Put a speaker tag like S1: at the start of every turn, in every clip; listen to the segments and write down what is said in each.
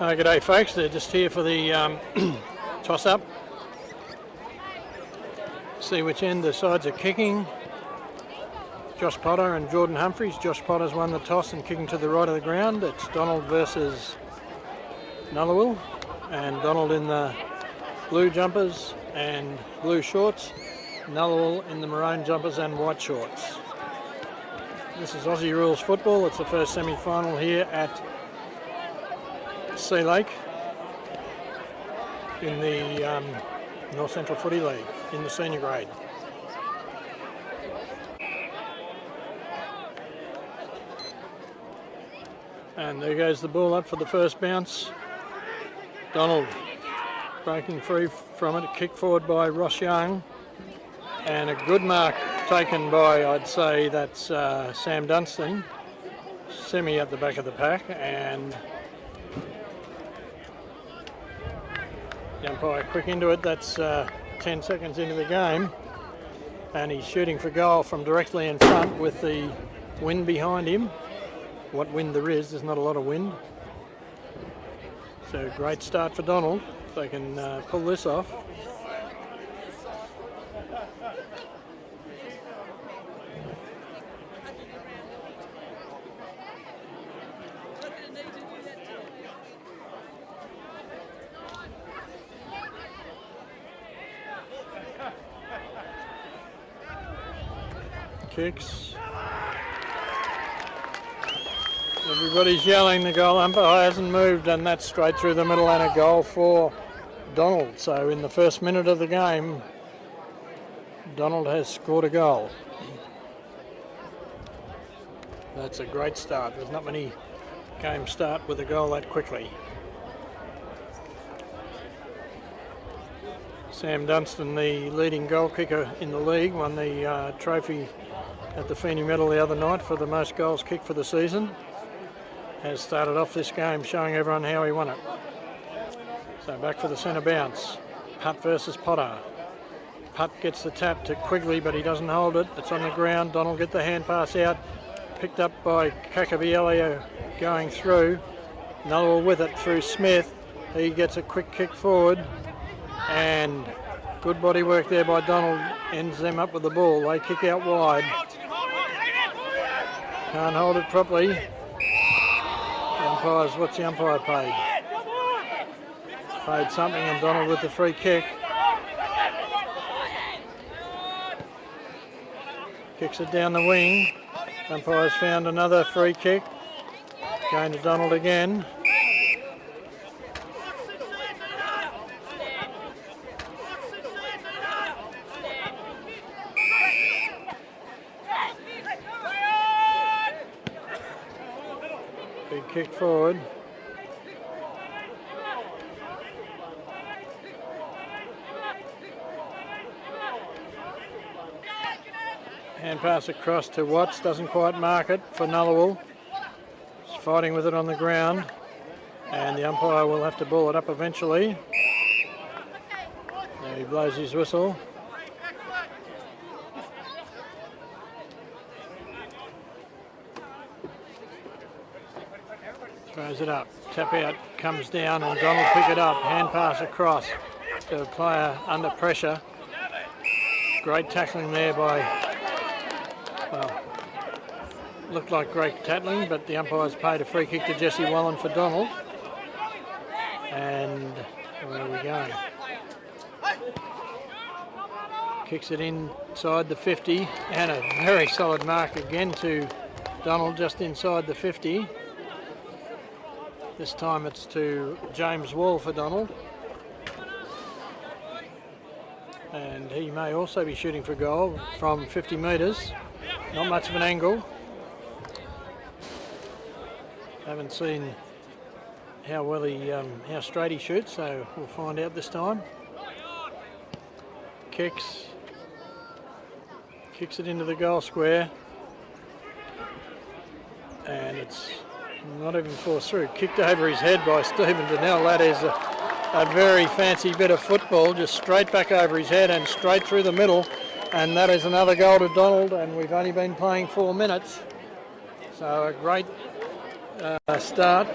S1: G'day folks, they're just here for the toss-up. See which end the sides are kicking. Josh Potter and Jordan Humphreys. Josh Potter's won the toss and kicking to the right of the ground. It's Donald versus Nullawil, and Donald in the blue jumpers and blue shorts. Nullawil in the maroon jumpers and white shorts. This is Aussie Rules Football. It's the first semi-final here at Sea Lake in the North Central Footy League in the senior grade. And there goes the ball up for the first bounce. Donald breaking free from it, kick forward by Ross Young, and a good mark taken by, I'd say that's Sam Dunstan, semi at the back of the pack, and the umpire quick into it. That's 10 seconds into the game, and he's shooting for goal from directly in front with the wind behind him. What wind there is, there's not a lot of wind. So great start for Donald, if they can pull this off. Kicks. Everybody's yelling, the goal umpire hasn't moved, and that's straight through the middle and a goal for Donald. So in the first minute of the game, Donald has scored a goal. That's a great start. There's not many games start with a goal that quickly. Sam Dunstan, the leading goal kicker in the league, won the trophy at the Feeney Medal the other night for the most goals kicked for the season. Has started off this game showing everyone how he won it. So back for the centre bounce. Putt versus Potter. Putt gets the tap to Quigley, but he doesn't hold it. It's on the ground. Donald get the hand pass out. Picked up by Cacaviello going through. Nullawil with it through Smith. He gets a quick kick forward. And good body work there by Donald. Ends them up with the ball. They kick out wide. Can't hold it properly. The umpires, what's the umpire paid? Paid something, and Donald with the free kick. Kicks it down the wing. Umpires found another free kick. Going to Donald again. Big kick forward. Hand pass across to Watts, doesn't quite mark it for Nullawil. He's fighting with it on the ground, and the umpire will have to ball it up eventually. There he blows his whistle. Throws it up, tap out, comes down, and Donald pick it up. Hand pass across to a player under pressure. Great tackling there by, well, looked like great tackling, but the umpires paid a free kick to Jesse Wallen for Donald. And where are we going? Kicks it inside the 50, and a very solid mark again to Donald just inside the 50. This time it's to James Wall for Donald. And he may also be shooting for goal from 50 metres. Not much of an angle. Haven't seen how well how straight he shoots, so we'll find out this time. Kicks it into the goal square. And it's not even forced through. Kicked over his head by Stephen Donnell. That is a very fancy bit of football, just straight back over his head and straight through the middle. And that is another goal to Donald, and we've only been playing 4 minutes. So a great start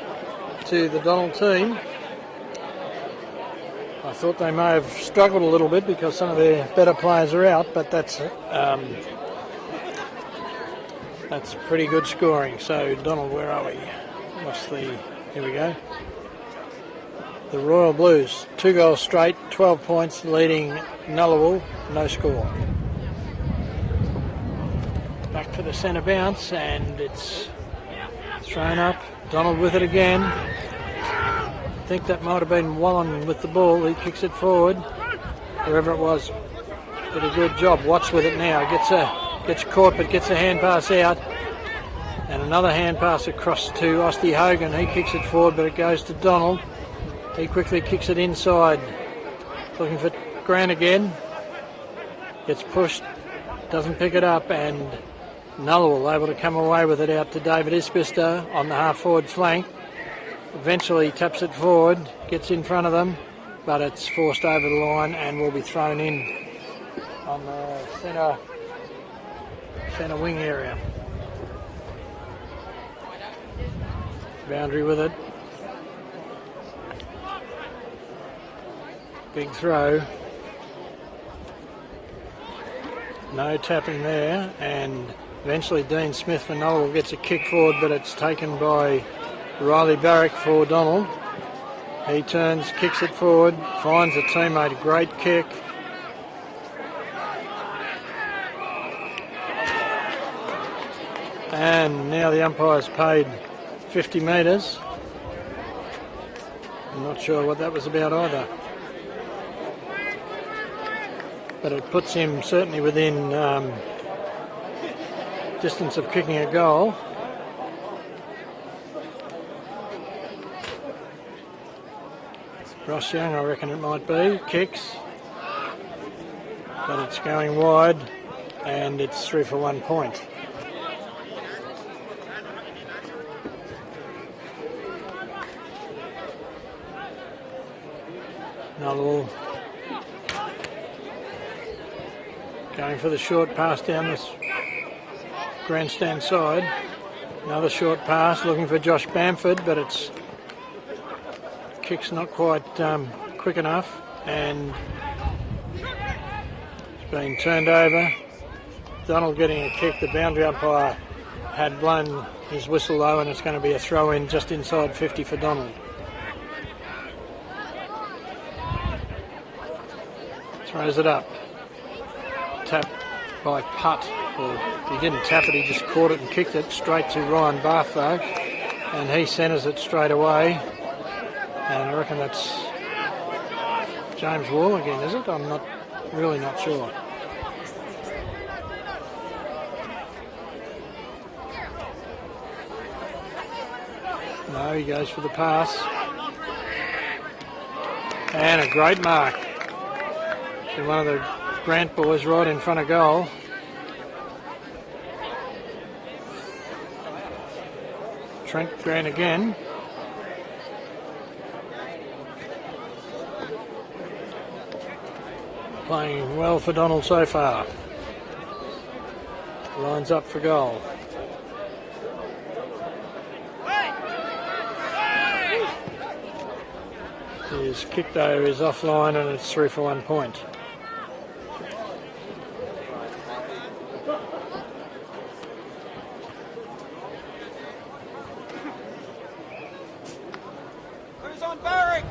S1: to the Donald team. I thought they may have struggled a little bit because some of their better players are out, but that's pretty good scoring. So Donald, where are we? Here we go. The Royal Blues, 2 goals straight, 12 points, leading Nullawil, no score. Back for the centre bounce, and it's thrown up. Donald with it again. I think that might have been Wallen with the ball. He kicks it forward. Wherever it was, did a good job. Watts with it now. Gets caught, but gets a hand pass out. And another hand pass across to Osty Hogan. He kicks it forward, but it goes to Donald. He quickly kicks it inside. Looking for Grant again. Gets pushed. Doesn't pick it up, and Nullawil able to come away with it out to David Isbister on the half-forward flank. Eventually taps it forward, gets in front of them, but it's forced over the line and will be thrown in on the centre wing area. Boundary with it. Big throw. No tapping there, and eventually Dean Smith for Nullawil gets a kick forward, but it's taken by Riley Barrick for Donald. He turns, kicks it forward, finds a teammate, a great kick. And now the umpire's paid 50 metres. I'm not sure what that was about either. But it puts him certainly within distance of kicking a goal. Ross Young, I reckon it might be, kicks, but it's going wide, and it's 3 for 1 point. Nullawil going for the short pass down this grandstand side. Another short pass, looking for Josh Bamford, but it's kick's not quite quick enough, and it's been turned over. Donald getting a kick. The boundary umpire had blown his whistle though, and it's going to be a throw in just inside 50 for Donald. Throws it up. Tap by Putt. Well, he didn't tap it, he just caught it and kicked it straight to Ryan Barth though, and he centres it straight away. And I reckon that's James Wall again, is it? I'm really not sure. No, he goes for the pass. And a great mark. So one of the Grant boys right in front of goal. Trent Grant again. Playing well for Donald so far. Lines up for goal. His kick though is offline, and it's 3 for 1 point.
S2: Who's on Barrick?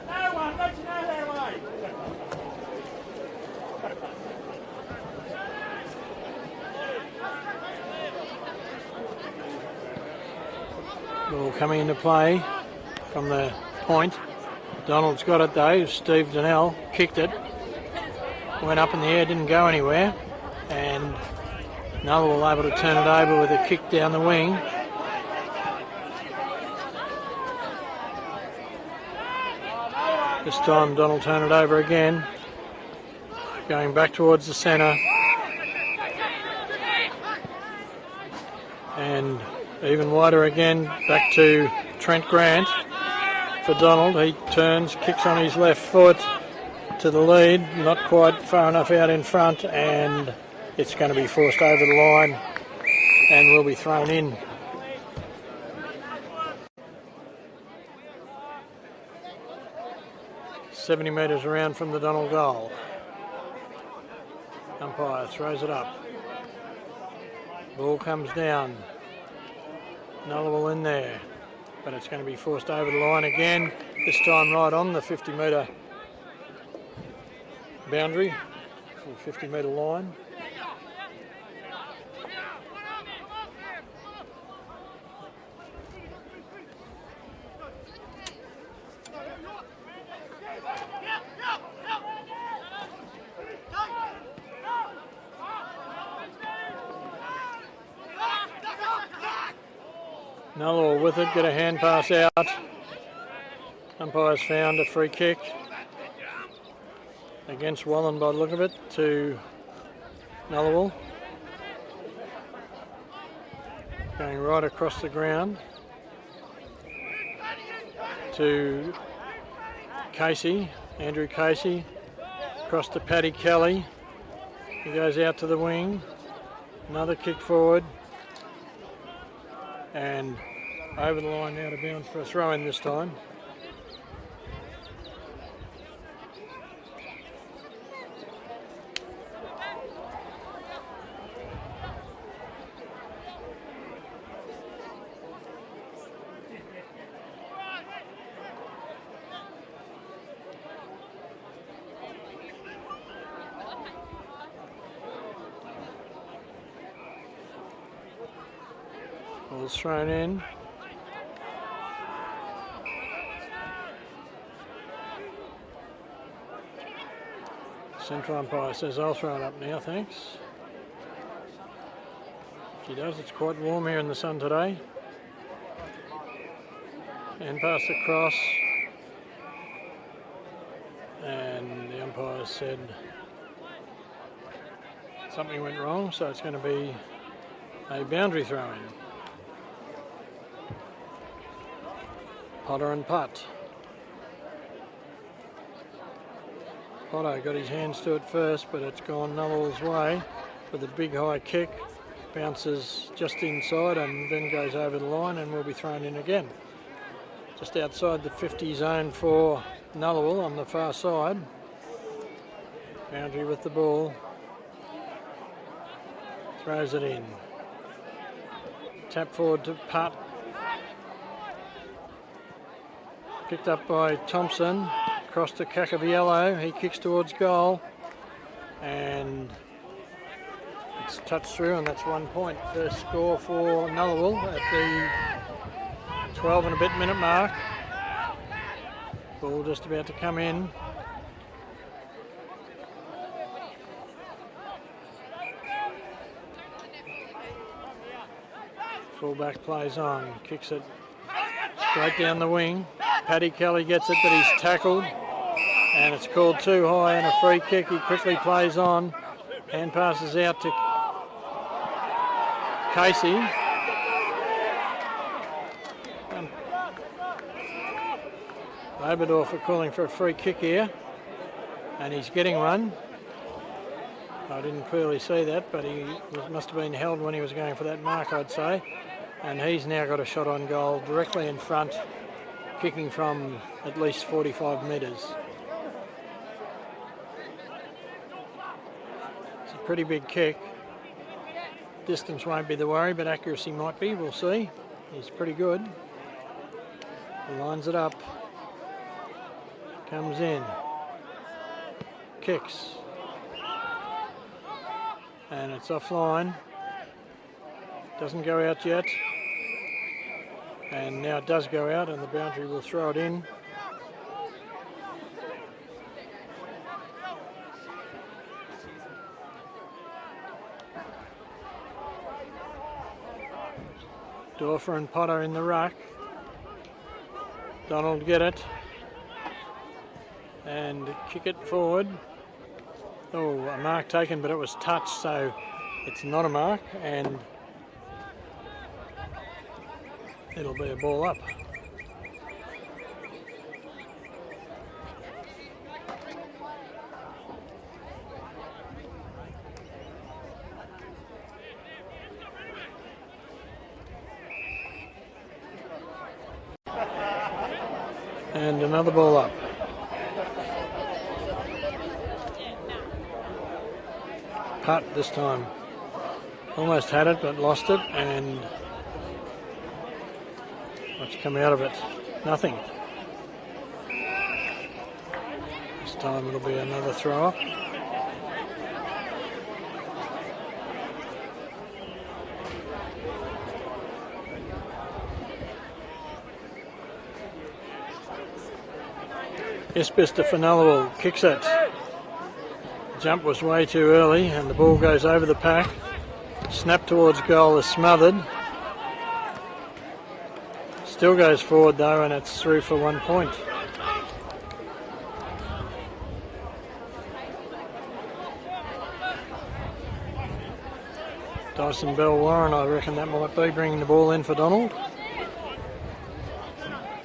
S2: No one, don't you know that way?
S1: Ball coming into play from the point. Donald's got it though. Steve Donnell kicked it. Went up in the air, didn't go anywhere. And Nullawil able to turn it over with a kick down the wing. This time Donald turned it over again. Going back towards the centre. And even wider again, back to Trent Grant for Donald. He turns, kicks on his left foot to the lead, not quite far enough out in front, and it's going to be forced over the line and will be thrown in. 70 metres around from the Donald goal. Umpire throws it up. Ball comes down. Nullawil in there, but it's going to be forced over the line again, this time right on the 50 metre boundary, the 50 metre line. Nullawil with it, get a hand pass out. Umpire's found a free kick against Wallen by the look of it to Nullawil. Going right across the ground to Casey, Andrew Casey, across to Paddy Kelly. He goes out to the wing, another kick forward, and over the line out of bounds for a throw in this time. Ball's thrown in. Central umpire says, I'll throw it up now, thanks. She does, it's quite warm here in the sun today. And pass across. And the umpire said something went wrong, so it's going to be a boundary throw-in. Potter and putt. Potter got his hands to it first, but it's gone Nullawil's way with a big high kick. Bounces just inside and then goes over the line and will be thrown in again. Just outside the 50 zone for Nullawil on the far side. Boundary with the ball. Throws it in. Tap forward to putt. Picked up by Thompson. Across to Cacaviello, he kicks towards goal and it's touched through, and that's 1 point. First score for Nullawil at the 12 and a bit minute mark. Ball just about to come in. Fullback plays on, kicks it straight down the wing. Paddy Kelly gets it, but he's tackled and it's called too high and a free kick. He quickly plays on and passes out to Casey. Oberdorfer calling for a free kick here, and he's getting one. I didn't clearly see that, but he must have been held when he was going for that mark, I'd say. And he's now got a shot on goal directly in front, kicking from at least 45 metres. It's a pretty big kick. Distance won't be the worry, but accuracy might be, we'll see. He's pretty good. He lines it up. Comes in. Kicks. And it's offline. Doesn't go out yet. And now it does go out, and the boundary will throw it in. Dorfer and Potter in the ruck. Donald get it. And kick it forward. Oh, a mark taken, but it was touched, so it's not a mark, and it'll be a ball up. And another ball up. putt this time. Almost had it but lost it, and what's come out of it? Nothing. This time it'll be another throw up. NCFNL kicks it. Jump was way too early and the ball goes over the pack. Snap towards goal is smothered. Still goes forward though, and it's through for 1 point. Dyson Bell Warren, I reckon that might be, bringing the ball in for Donald.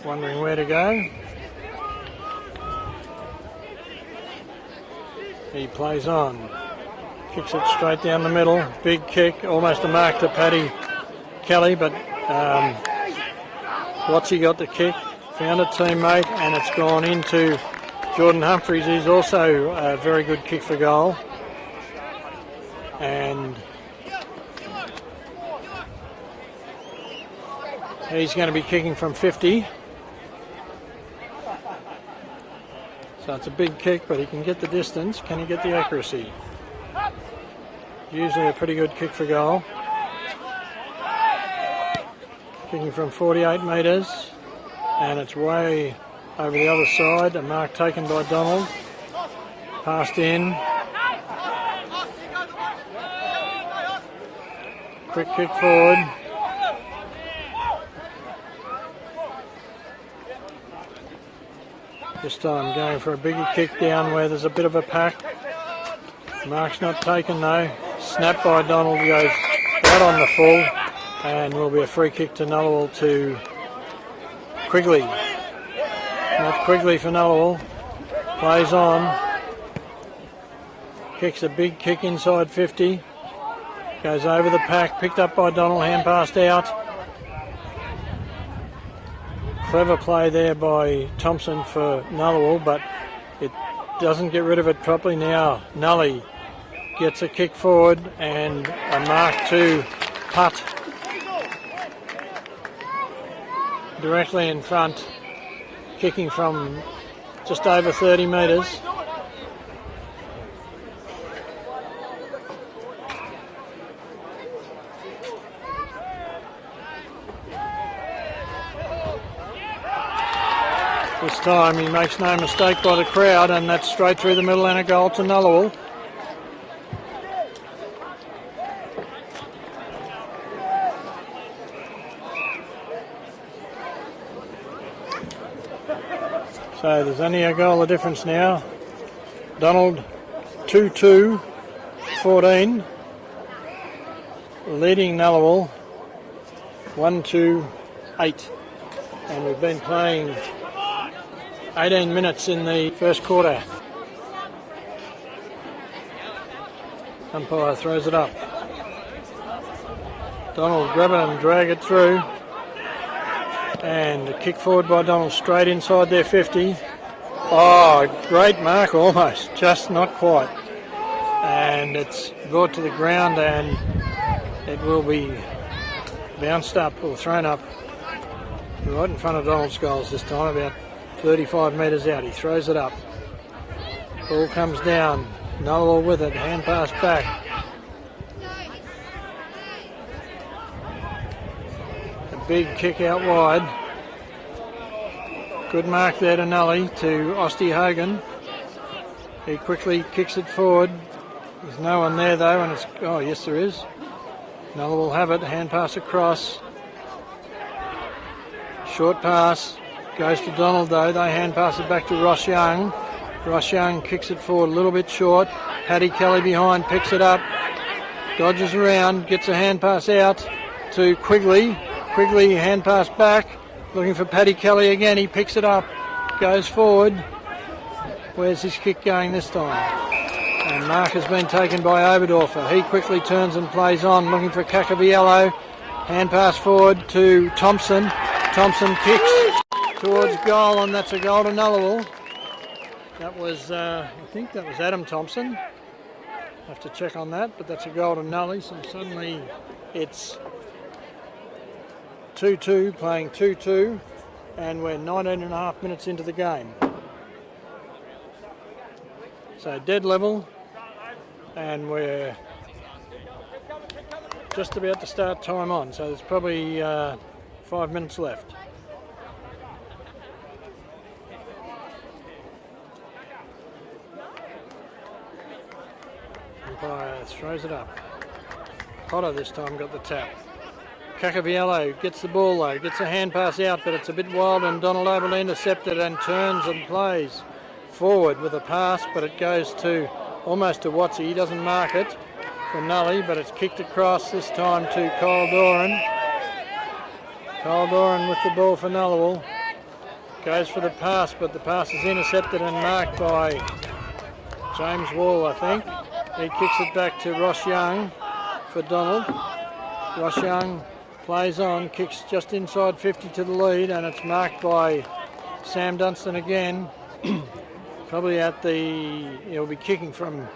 S1: Wondering where to go. He plays on. Kicks it straight down the middle. Big kick, almost a mark to Paddy Kelly, but Watsy got the kick, found a teammate, and it's gone into Jordan Humphries, who's also a very good kick for goal. And he's going to be kicking from 50. So it's a big kick, but he can get the distance. Can he get the accuracy? Usually a pretty good kick for goal. Kicking from 48 metres, and it's way over the other side. A mark taken by Donald. Passed in. Quick kick forward. This time going for a bigger kick down where there's a bit of a pack. Mark's not taken though. Snap by Donald, goes right on the full, and will be a free kick to Nullawil to Quigley. Not Quigley for Nullawil. Plays on. Kicks a big kick inside 50. Goes over the pack, picked up by Donald, hand passed out. Clever play there by Thompson for Nullawil, but it doesn't get rid of it properly now. Nully gets a kick forward and a mark to putt directly in front, kicking from just over 30 metres. This time he makes no mistake by the crowd, and that's straight through the middle and a goal to Nullawil. So there's only a goal of difference now. Donald 2-2, 14. Leading Nullawil 1-8. And we've been playing 18 minutes in the first quarter. Umpire throws it up. Donald grab it and drag it through. And a kick forward by Donald straight inside their 50. Oh, great mark almost, just not quite. And it's brought to the ground and it will be bounced up or thrown up right in front of Donald's goals this time, about 35 metres out. He throws it up. Ball comes down. Nullawil with it. Hand pass back. A big kick out wide. Good mark there to Nully, to Osty Hogan. He quickly kicks it forward. There's no one there though, and it's... Oh, yes there is. Nullawil will have it. Hand pass across. Short pass. Goes to Donald though. They hand pass it back to Ross Young. Ross Young kicks it forward a little bit short. Paddy Kelly behind, picks it up. Dodges around, gets a hand pass out to Quigley. Quigley hand pass back. Looking for Paddy Kelly again. He picks it up. Goes forward. Where's his kick going this time? And mark has been taken by Oberdorfer. He quickly turns and plays on. Looking for Cacaviello. Hand pass forward to Thompson. Thompson kicks towards goal, and that's a goal to Nullawil. That was, I think that was Adam Thompson. Have to check on that, but that's a goal to Nully, so suddenly it's 2-2, playing 2-2, and we're 19.5 minutes into the game. So dead level, and we're just about to start time on, so there's probably 5 minutes left. Umpire throws it up. Potter this time got the tap. Cacaviello gets the ball though, gets a hand pass out, but it's a bit wild, and Donald Oberle intercepted and turns and plays forward with a pass, but it goes to almost to Watsy. He doesn't mark it for Nully, but it's kicked across this time to Kyle Doran. Kyle Doran with the ball for Nullawil. Goes for the pass, but the pass is intercepted and marked by James Wall, I think. He kicks it back to Ross Young for Donald. Ross Young plays on, kicks just inside 50 to the lead, and it's marked by Sam Dunstan again. Probably he'll be kicking from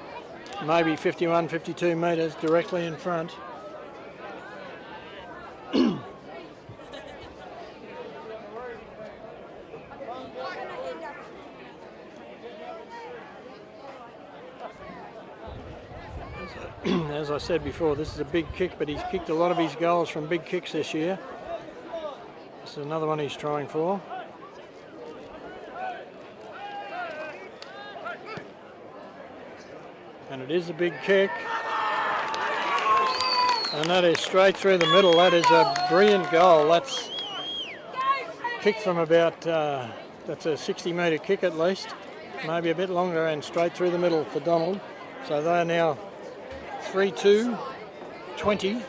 S1: maybe 51, 52 metres directly in front. As I said before, this is a big kick, but he's kicked a lot of his goals from big kicks this year. This is another one he's trying for. And it is a big kick. And that is straight through the middle. That is a brilliant goal. That's kicked from about, that's a 60-metre kick at least. Maybe a bit longer, and straight through the middle for Donald. So they are now 3-2, 20,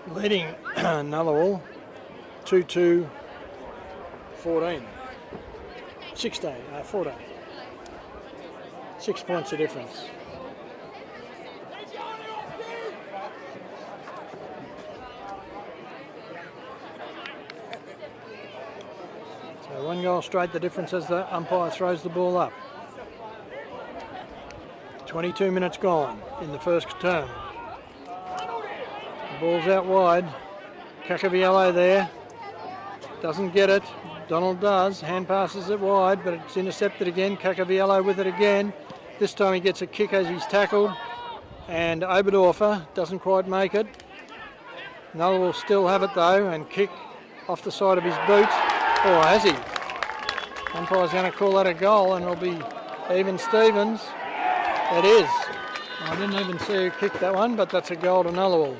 S1: leading Nullawil 2-2, 14, 14. 6 points of difference. So 1 goal straight the difference as the umpire throws the ball up. 22 minutes gone in the first term. The ball's out wide. Cacaviello there. Doesn't get it. Donald does. Hand passes it wide, but it's intercepted again. Cacaviello with it again. This time he gets a kick as he's tackled. And Oberdorfer doesn't quite make it. Null will still have it though, and kick off the side of his boot. Oh, has he? Umpire's going to call that a goal, and it'll be even Stevens. It is. I didn't even see who kicked that one, but that's a goal to Nullawil.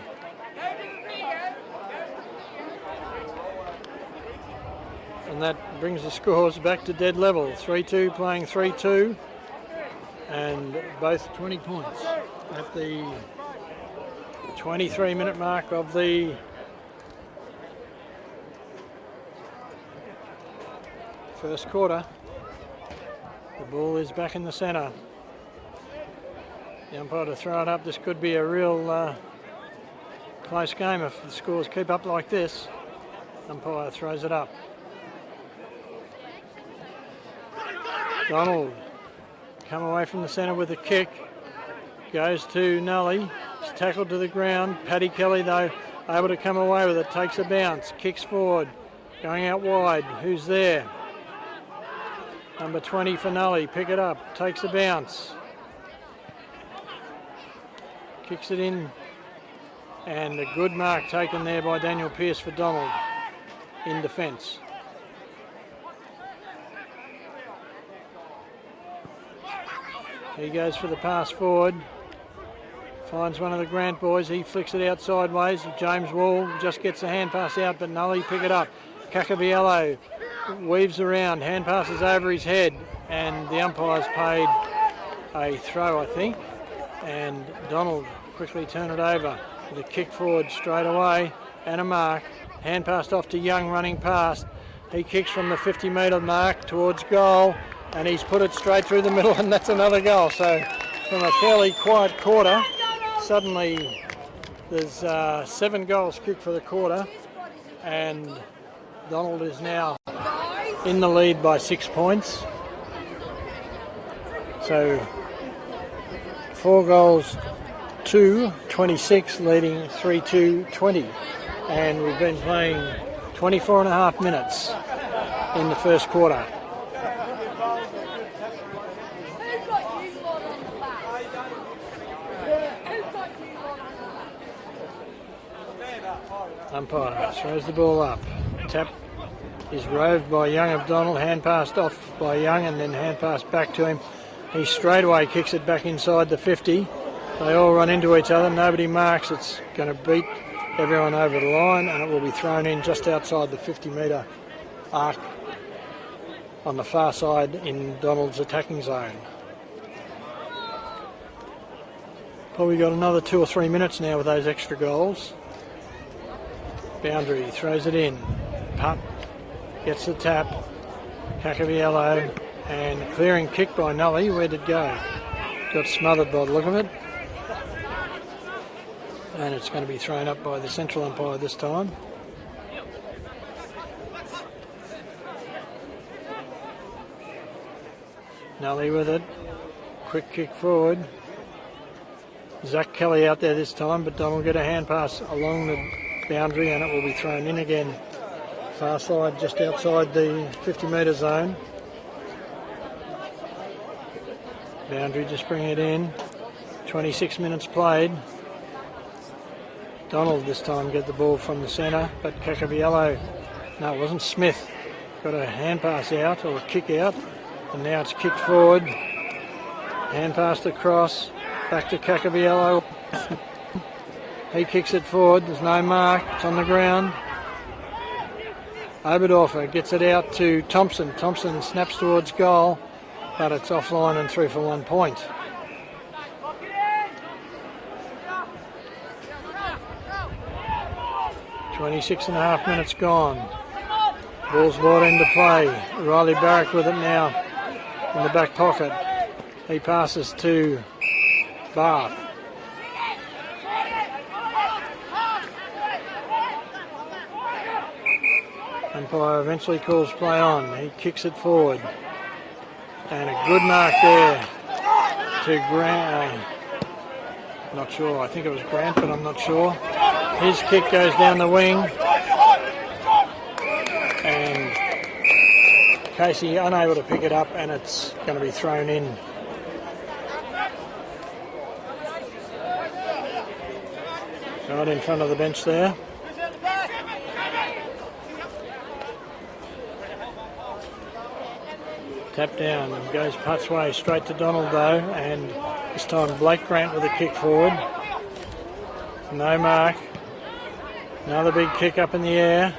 S1: And that brings the scores back to dead level. 3-2 playing 3-2, and both 20 points at the 23-minute mark of the first quarter. The ball is back in the centre. The umpire to throw it up. This could be a real close game if the scores keep up like this. Umpire throws it up. Donald come away from the centre with a kick. Goes to Nully. It's tackled to the ground. Paddy Kelly though able to come away with it. Takes a bounce. Kicks forward. Going out wide. Who's there? Number 20 for Nully. Pick it up. Takes a bounce. Kicks it in, and a good mark taken there by Daniel Pearce for Donald in defence. He goes for the pass forward, finds one of the Grant boys, he flicks it out sideways. James Wall just gets a hand pass out, but Nully pick it up. Cacaviello weaves around, hand passes over his head, and the umpire's paid a throw, I think, and Donald quickly turn it over with a kick forward straight away and a mark. Hand passed off to Young running past. He kicks from the 50-metre mark towards goal, and he's put it straight through the middle, and that's another goal. So from a fairly quiet quarter, suddenly there's 7 goals kicked for the quarter, and Donald is now in the lead by 6 points. So 4 goals to 26, leading 3-2-20. And we've been playing 24 and a half minutes in the first quarter. Umpire throws the ball up. Tap is roved by Young of Donald, hand passed off by Young and then hand passed back to him. He straight away kicks it back inside the 50. They all run into each other, nobody marks. It's going to beat everyone over the line and it will be thrown in just outside the 50-metre arc on the far side in Donald's attacking zone. Probably got another 2 or 3 minutes now with those extra goals. Boundary throws it in. Putt gets the tap. Cacaviello and clearing kick by Nullawil. Where'd it go? Got smothered by the look of it. And it's going to be thrown up by the central umpire this time. Nullawil with it. Quick kick forward. Zach Kelly out there this time, but Donald get a hand pass along the boundary and it will be thrown in again. Far side just outside the 50-metre zone. Boundary just bring it in. 26 minutes played. Donald this time get the ball from the centre, but Cacaviello, no, it wasn't Smith, got a hand pass out or a kick out, and now it's kicked forward. Hand pass across, back to Cacaviello. He kicks it forward, there's no mark, it's on the ground. Oberdorfer gets it out to Thompson. Thompson snaps towards goal, but it's offline and through for 1 point. .26 and a half minutes gone. Ball's brought into play. Riley Barrack with it now in the back pocket. He passes to Bath. Umpire eventually calls play on. He kicks it forward. And a good mark there to Grant. Not sure. I think it was Grant, but I'm not sure. His kick goes down the wing. And Casey unable to pick it up, and it's going to be thrown in. Right in front of the bench there. Tap down and goes Putt's way straight to Donald though, and this time Blake Grant with a kick forward. No mark. Another big kick up in the air.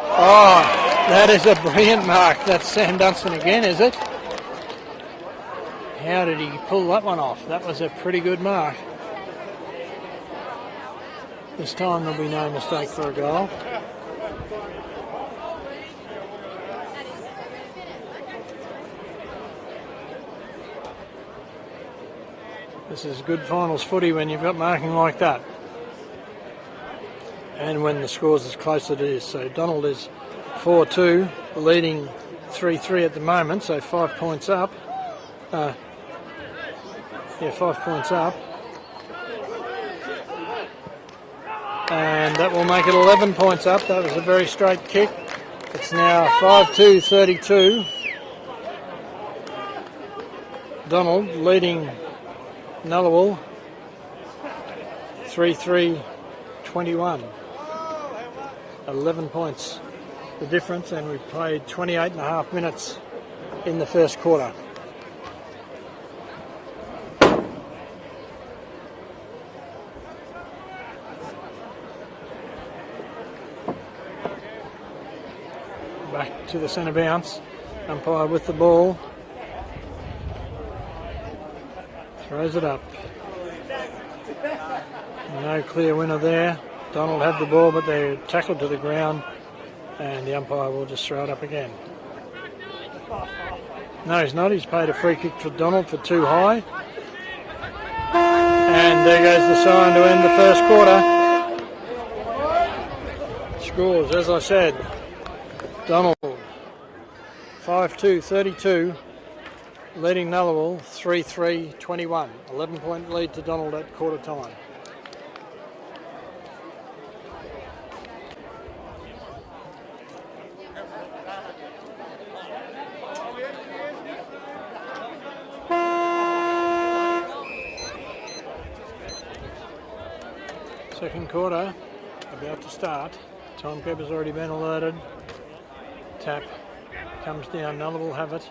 S1: Oh, that is a brilliant mark. That's Sam Dunstan again, is it? How did he pull that one off? That was a pretty good mark. This time there'll be no mistake for a goal. This is good finals footy when you've got marking like that. And when the score's as close as it is. So Donald is 4-2, leading 3-3 at the moment, so 5 points up. 5 points up. And that will make it 11 points up. That was a very straight kick. It's now 5-2-32. Donald leading Nullawil 3-3-21. 11 points the difference, and we've played 28 and a half minutes in the first quarter. Back to the centre bounce. Umpire with the ball. Throws it up. No clear winner there. Donald had the ball, but they're tackled to the ground, and the umpire will just throw it up again. No, he's not. He's paid a free kick for Donald for too high. And there goes the sign to end the first quarter. Scores, as I said, Donald 5-2-32, leading Nullawil 3-3-21. 11-point lead to Donald at quarter time. Second quarter about to start. Timekeeper's already been alerted. Tap comes down. Nullawil have it.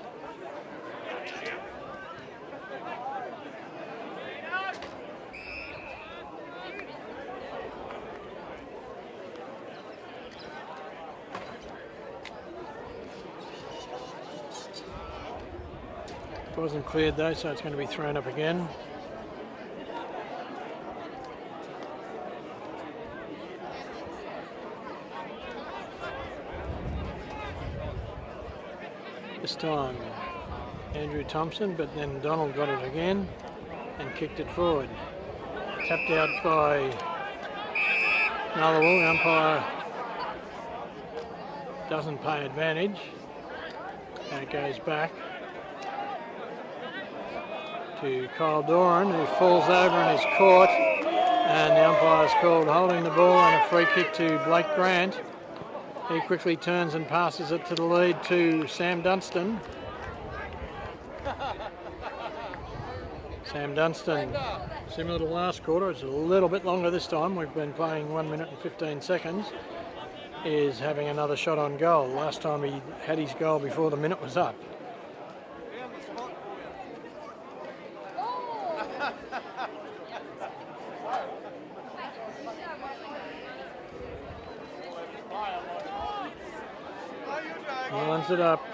S1: It wasn't cleared though, so it's going to be thrown up again. This time Andrew Thompson, but then Donald got it again and kicked it forward. Tapped out by Nullawil. The umpire doesn't pay advantage. And it goes back to Kyle Doran, who falls over and is caught. And the umpire's called holding the ball and a free kick to Blake Grant. He quickly turns and passes it to the lead to Sam Dunstan. Sam Dunstan, similar to last quarter, it's a little bit longer this time. We've been playing 1 minute and 15 seconds. Is having another shot on goal. Last time he had his goal before the minute was up. Lines it up.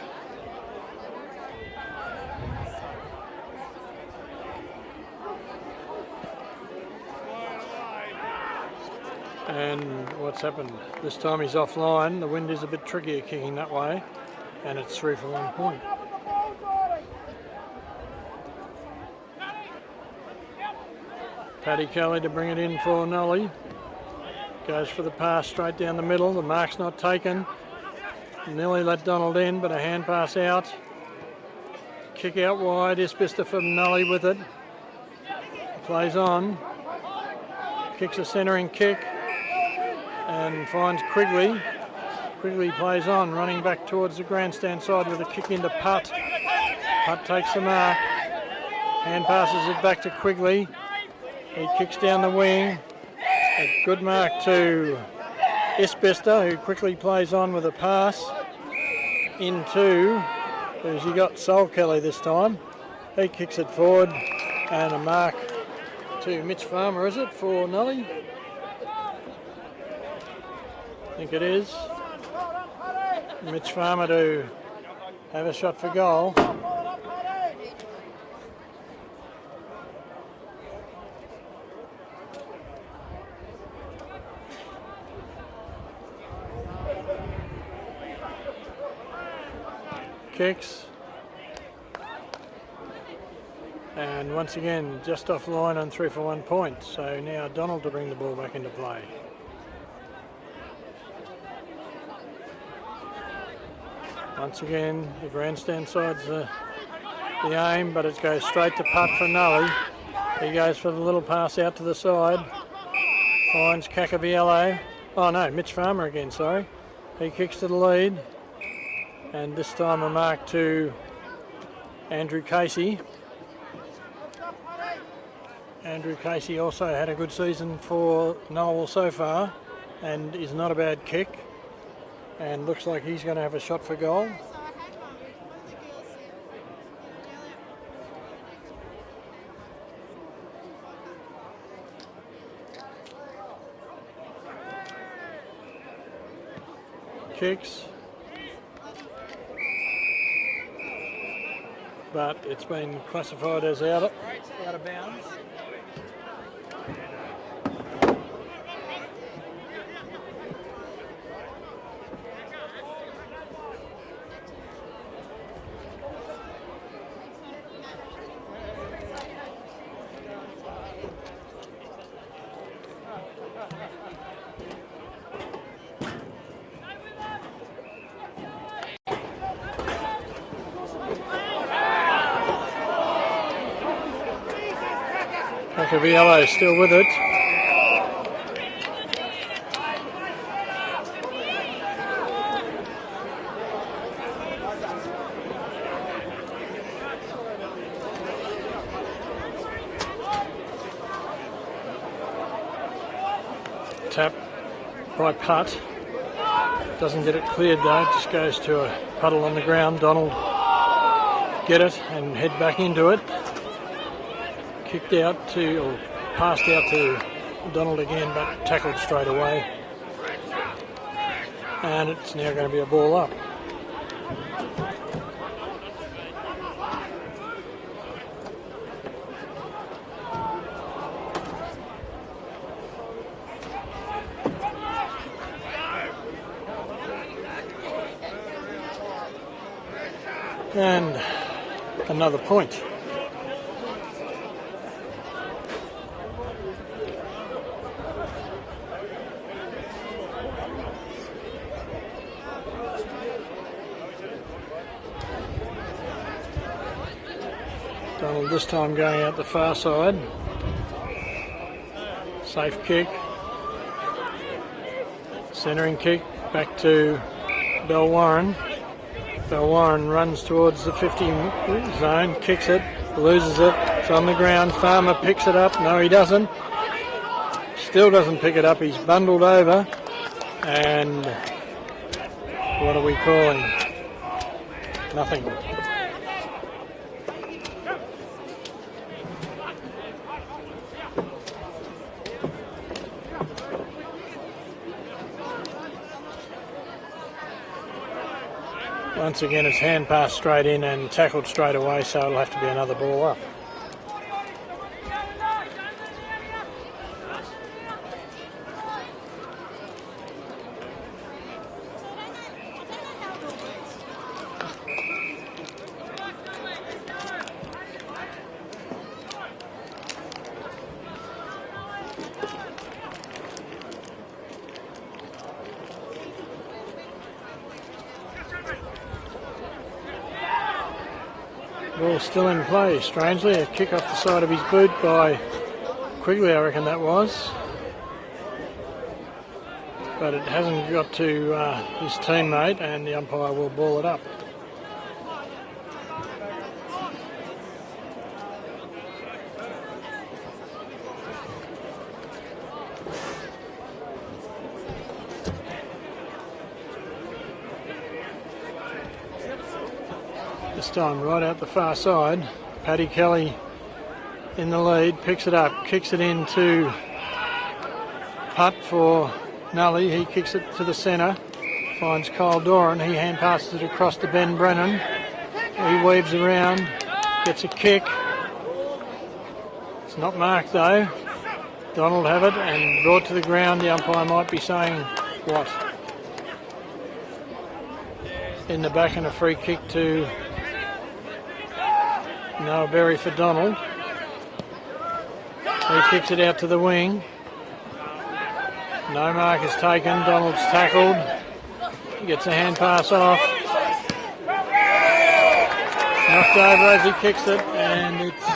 S1: And what's happened? This time he's offline. The wind is a bit trickier kicking that way. And it's 3 for 1 point. Paddy Kelly to bring it in for Nully. Goes for the pass straight down the middle. The mark's not taken. Nearly let Donald in, but a hand pass out. Kick out wide. Isbister from Nully with it. Plays on. Kicks a centering kick. And finds Quigley. Quigley plays on, running back towards the grandstand side with a kick into Putt. Putt takes the mark. Hand passes it back to Quigley. He kicks down the wing. A good mark to Isbister, who quickly plays on with a pass into, who's he got? Sol Kelly this time. He kicks it forward and a mark to Mitch Farmer, is it, for Nully? I think it is. Mitch Farmer to have a shot for goal. Kicks. And once again, just offline on 3 for 1 point. So now Donald to bring the ball back into play. Once again, the grandstand side's the aim, but it goes straight to Putt for Nully. He goes for the little pass out to the side. Finds Cacaviello. Oh no, Mitch Farmer again, sorry. He kicks to the lead. And this time a mark to Andrew Casey. Andrew Casey also had a good season for Nullawil so far and is not a bad kick. And looks like he's going to have a shot for goal. Kicks. But it's been classified as out of bounds. Cacaviello still with it. Tap by Putt. Doesn't get it cleared though, it just goes to a puddle on the ground. Donald get it and head back into it. Kicked out to, or passed out to Donald again, but tackled straight away. And it's now going to be a ball up. And another point. Donald this time going out the far side. Safe kick. Centering kick back to Belwarren. Belwarren runs towards the 50 zone, kicks it, loses it, it's on the ground. Farmer picks it up. No, he doesn't. Still doesn't pick it up. He's bundled over. And what are we calling? Nothing. Once again, it's hand passed straight in and tackled straight away, so it'll have to be another ball up. Ball still in play, strangely. A kick off the side of his boot by Quigley, I reckon that was. But it hasn't got to his teammate, and the umpire will ball it up. This time right out the far side. Paddy Kelly in the lead, picks it up, kicks it into Putt for Nully. He kicks it to the centre, finds Kyle Doran. He hand passes it across to Ben Brennan. He weaves around, gets a kick. It's not marked though. Donald have it and brought to the ground. The umpire might be saying what? In the back, and a free kick to Noah Berry for Donald. He kicks it out to the wing. No mark is taken. Donald's tackled. He gets a hand pass off. Knocked over as he kicks it, and it's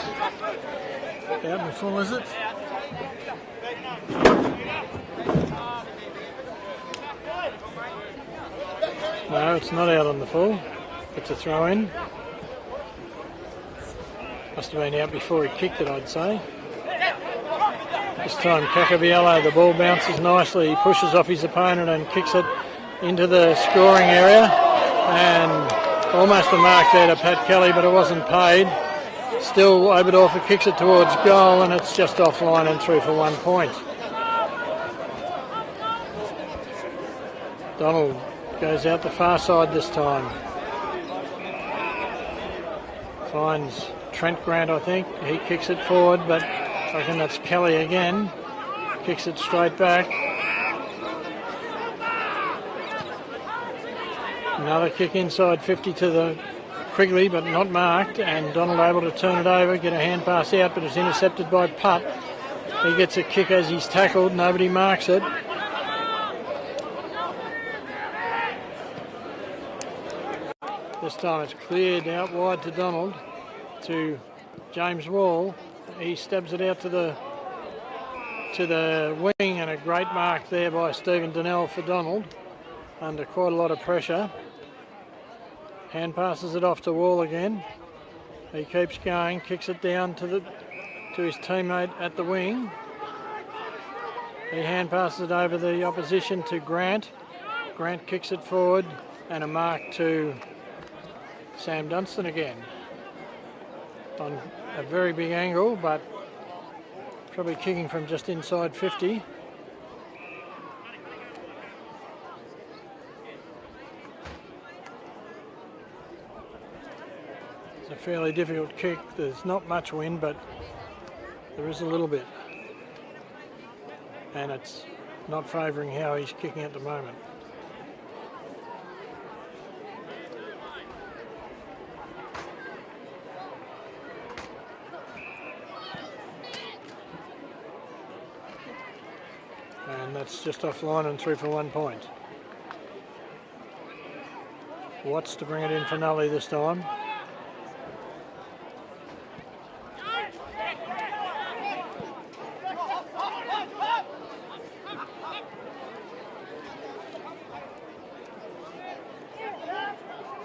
S1: out in the full, is it? No, it's not out on the full. It's a throw in. Must have been out before he kicked it, I'd say. This time Cacaviello, the ball bounces nicely. He pushes off his opponent and kicks it into the scoring area. And almost a mark there to Pat Kelly, but it wasn't paid. Still, Oberdorfer kicks it towards goal, and it's just offline and through for 1 point. Donald goes out the far side this time. Finds Trent Grant, I think. He kicks it forward, but I reckon that's Kelly again. Kicks it straight back. Another kick inside 50 to the Quigley, but not marked, and Donald able to turn it over, get a hand pass out, but it's intercepted by Putt. He gets a kick as he's tackled. Nobody marks it. This time it's cleared out wide to Donald, to James Wall. He stabs it out to the to the wing, and a great mark there by Stephen Donnell for Donald under quite a lot of pressure. Hand passes it off to Wall again. He keeps going, kicks it down to his teammate at the wing. He hand passes it over the opposition to Grant. Grant kicks it forward, and a mark to Sam Dunstan again. On a very big angle, but probably kicking from just inside 50. It's a fairly difficult kick. There's not much wind, but there is a little bit. And it's not favouring how he's kicking at the moment. And that's just offline and 3 for 1 point. Watts to bring it in for Nully this time.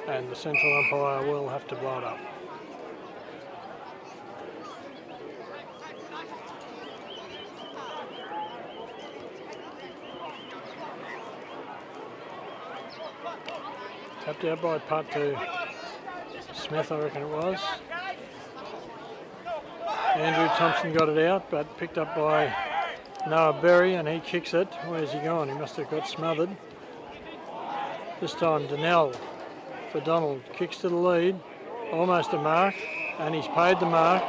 S1: And the central umpire will have to blow it up. Tapped out by putt to Smith, I reckon it was. Andrew Thompson got it out, but picked up by Noah Berry, and he kicks it. Where's he gone? He must have got smothered. This time Donnell for Donald, kicks to the lead, almost a mark, and he's paid the mark.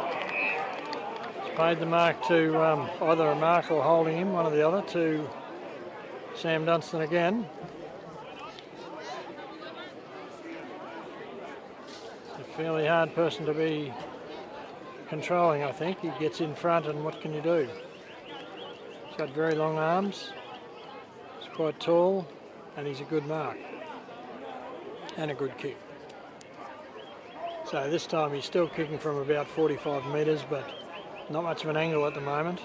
S1: He's paid the mark to either a mark or holding him, one or the other, to Sam Dunstan again. A fairly hard person to be controlling, I think. He gets in front, and what can you do? He's got very long arms, he's quite tall, and he's a good mark. And a good kick. So this time he's still kicking from about 45 metres, but not much of an angle at the moment.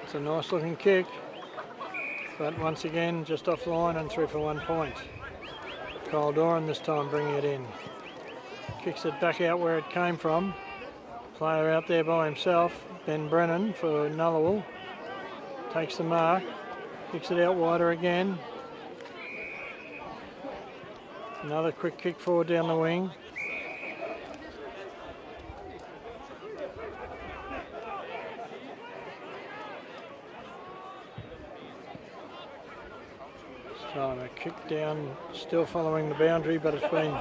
S1: It's a nice looking kick, but once again just off the line and 3 for 1 point. Kyle Doran this time bringing it in. Kicks it back out where it came from. Player out there by himself, Ben Brennan for Nullawil. Takes the mark, kicks it out wider again. Another quick kick forward down the wing. So a kick down, still following the boundary, but it's been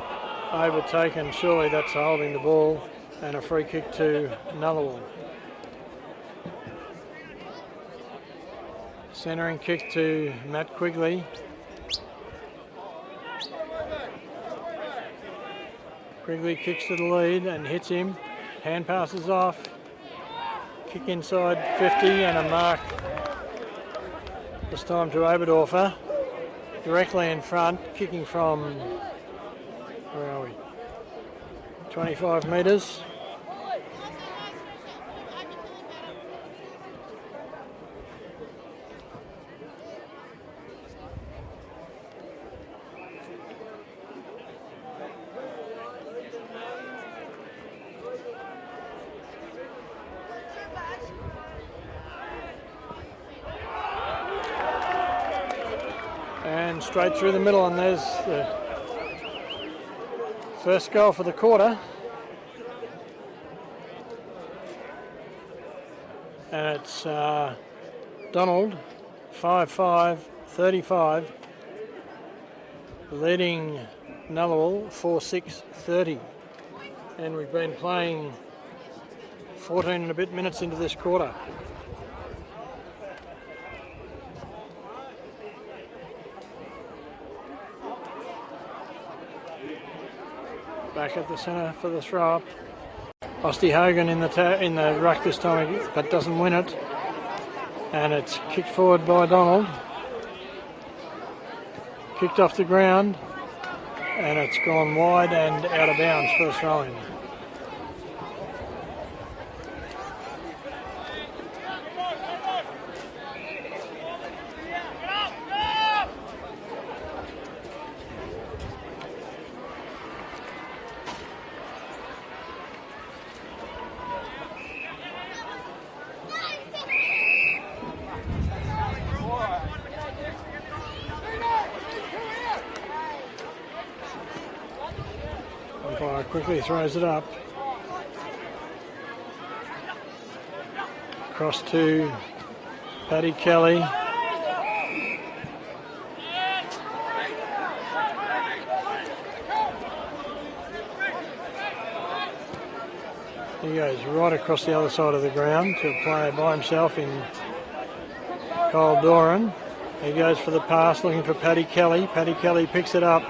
S1: overtaken. Surely that's holding the ball, and a free kick to Nullawil. Centering kick to Matt Quigley. Quigley kicks to the lead and hits him. Hand passes off. Kick inside 50 and a mark. This time to Oberdorfer. Directly in front, kicking from, where are we? 25 metres. And straight through the middle, and there's the first goal for the quarter. And it's Donald, 5-5, 35, leading Nullawil 4-6, 30. And we've been playing 14 and a bit minutes into this quarter. Back at the centre for the throw up. Osty Hogan in the ruck this time, but doesn't win it. And it's kicked forward by Donald. kicked off the ground, and it's gone wide and out of bounds for a throw-in. Umpire quickly throws it up. Across to Paddy Kelly. He goes right across the other side of the ground to a player by himself in Kyle Doran. He goes for the pass, looking for Paddy Kelly. Paddy Kelly picks it up,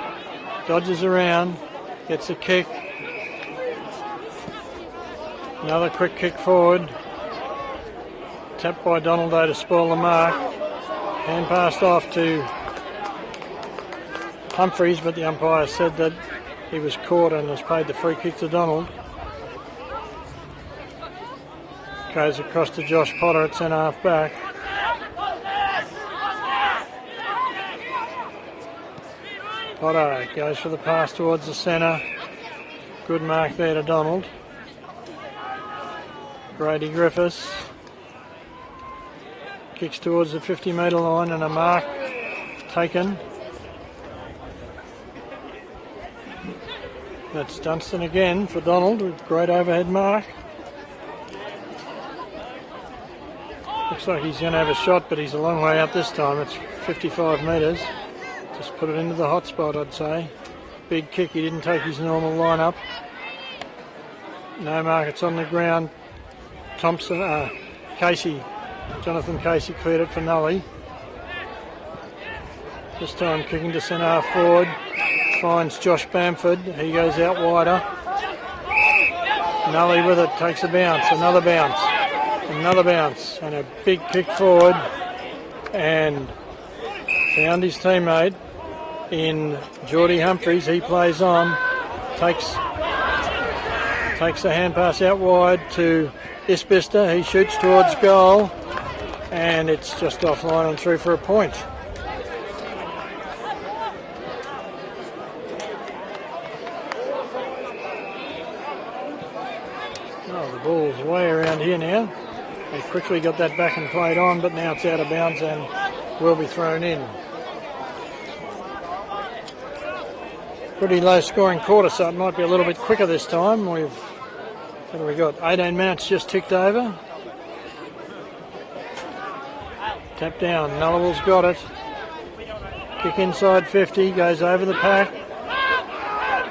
S1: dodges around, gets a kick. Another quick kick forward. Tapped by Donaldo to spoil the mark. Hand passed off to Humphreys, but the umpire said that he was caught and has paid the free kick to Donald. Goes across to Josh Potter at centre half back. Potter goes for the pass towards the centre. Good mark there to Donald. Brady Griffiths kicks towards the 50-metre line and a mark taken. That's Dunstan again for Donald with great overhead mark. Looks like he's going to have a shot, but he's a long way up this time. It's 55 metres. Just put it into the hot spot, I'd say. Big kick, he didn't take his normal line-up. No mark, it's on the ground. Jonathan Casey cleared it for Nully. This time kicking to centre half forward. Finds Josh Bamford, he goes out wider. Nully with it, takes a bounce, another bounce, and a big kick forward. And found his teammate in Geordie Humphreys. He plays on, takes a hand pass out wide to Isbister. He shoots towards goal, and it's just offline and through for a point. Oh, the ball's way around here now. They quickly got that back and played on, but now it's out of bounds and will be thrown in. Pretty low scoring quarter, so it might be a little bit quicker this time. What have we got? 18 minutes just ticked over. Tap down, Nullawil's got it. Kick inside 50, goes over the pack.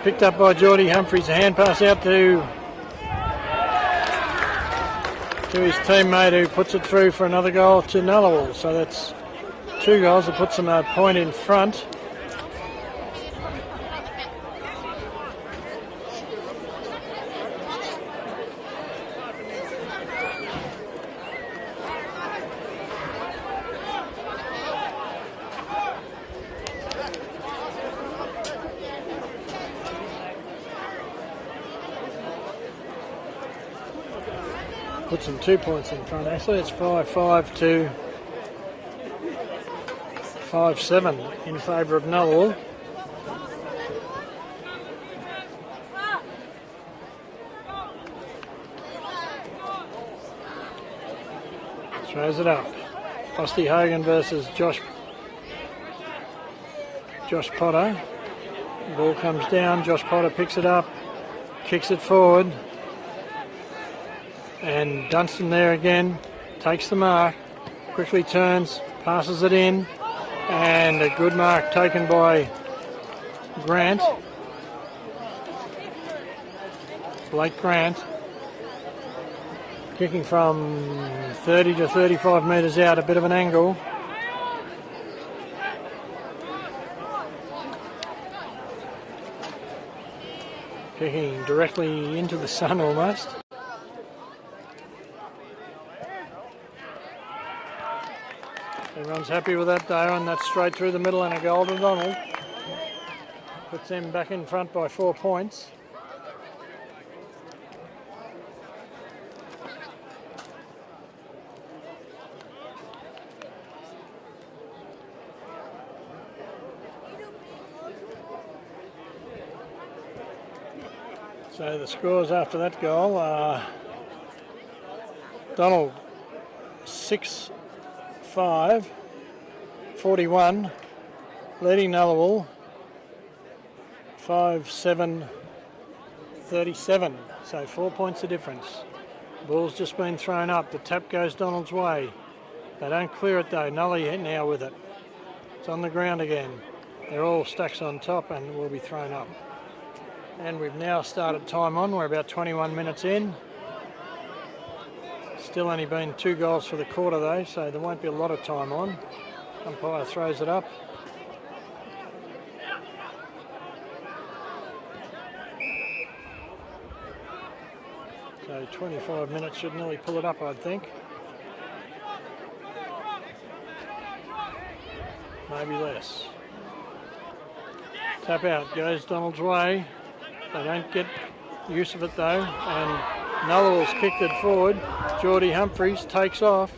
S1: Picked up by Geordie Humphreys, a hand pass out to his teammate who puts it through for another goal to Nullawil. So that's 2 goals that puts them a point in front. Puts them 2 points in front. Actually, it's 5-5 to 5-7 in favour of Nullawil. Throws it up. Austin Hogan versus Josh Potter. The ball comes down. Josh Potter picks it up, kicks it forward. And Dunstan there again, takes the mark, quickly turns, passes it in, and a good mark taken by Grant. Blake Grant, kicking from 30 to 35 metres out, a bit of an angle. Kicking directly into the sun almost. Everyone's happy with that though, and that's straight through the middle and a goal to Donald. Puts them back in front by 4 points. So the scores after that goal are Donald 6-5, 41, leading Nullawil 5-7, 37. So 4 points of difference. Ball's just been thrown up. The tap goes Donald's way. They don't clear it though. Nully now with it. It's on the ground again. They're all stacks on top and will be thrown up. And we've now started time on. We're about 21 minutes in. Still only been 2 goals for the quarter though, so there won't be a lot of time on. Umpire throws it up. So 25 minutes should nearly pull it up, I'd think. Maybe less. Tap out goes Donald's way. They don't get use of it though, and Nullawil's kicked it forward. Geordie Humphreys takes off,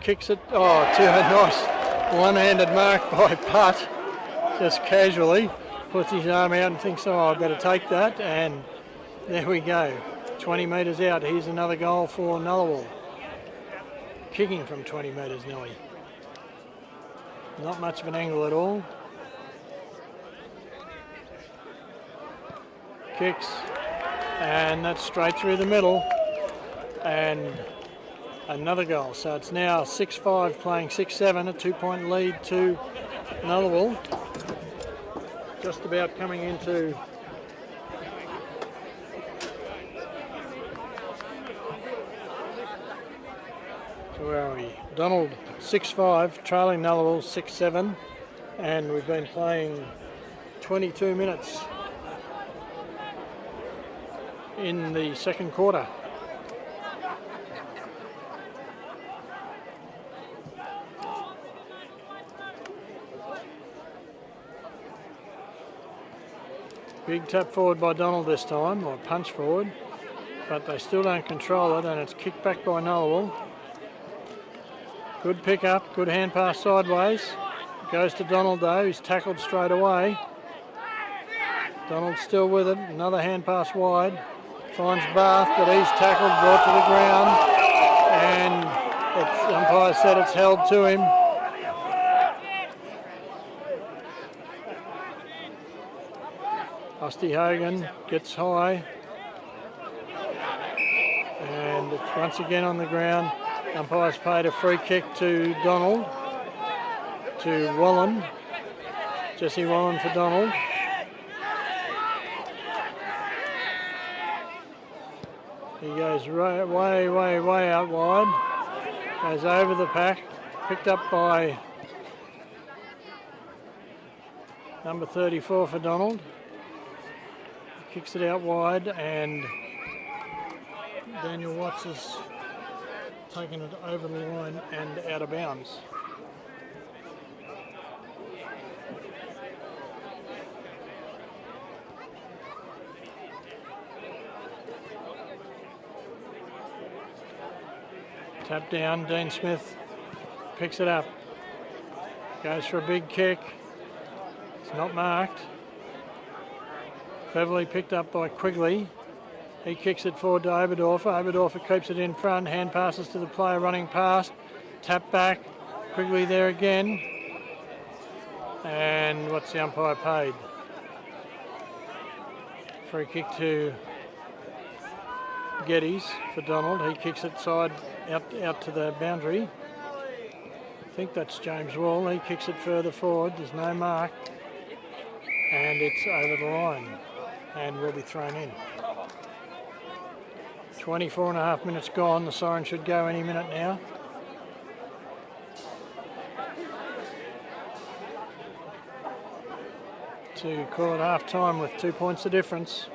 S1: kicks it. Oh, to a nice one-handed mark by Putt, just casually puts his arm out and thinks, oh, I better take that, and there we go. 20 metres out. Here's another goal for Nullawil. Kicking from 20 metres nearly. Not much of an angle at all. Kicks, and that's straight through the middle, and another goal. So it's now 6-5 playing 6-7, a 2-point lead to Nullawil. Just about coming into so where are we? Donald 6-5, trailing Nullawil 6-7, and we've been playing 22 minutes in the second quarter. Big tap forward by Donald this time, or punch forward, but they still don't control it, and it's kicked back by Nullawil. Good pick up, good hand pass sideways. Goes to Donald though, he's tackled straight away. Donald still with it, another hand pass wide. Finds Bath, but he's tackled, brought to the ground, and the umpire said it's held to him. Rusty Hogan gets high, and it's once again on the ground. Umpire's paid a free kick to Donald, to Wallen. Jesse Wallen for Donald. He goes way out wide, goes over the pack, picked up by number 34 for Donald. Kicks it out wide, and Daniel Watts has taken it over the line and out of bounds. Tap down, Dean Smith picks it up, goes for a big kick, it's not marked. Cleverly picked up by Quigley. He kicks it forward to Oberdorfer. Oberdorfer keeps it in front, hand passes to the player running past, tap back, Quigley there again. And what's the umpire paid? Free kick to Geddes for Donald. He kicks it side out to the boundary. I think that's James Wall. He kicks it further forward. There's no mark. And it's over the line and will be thrown in. 24 and a half minutes gone. The siren should go any minute now. To call it half time with 2 points of difference.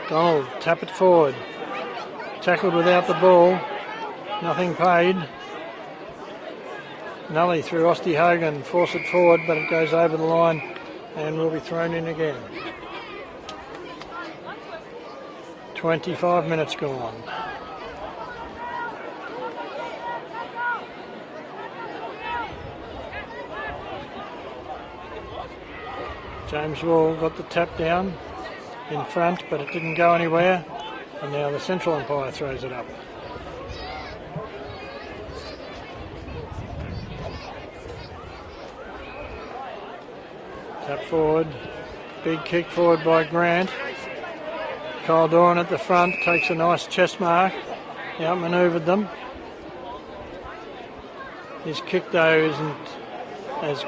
S1: Donald, tap it forward. Tackled without the ball. Nothing paid. Nully through Osty Hogan, force it forward, but it goes over the line and will be thrown in again. 25 minutes gone. James Wall got the tap down in front, but it didn't go anywhere, and now the central umpire throws it up. Tap forward, big kick forward by Grant. Kyle Doran at the front takes a nice chest mark, outmanoeuvred them. His kick though isn't as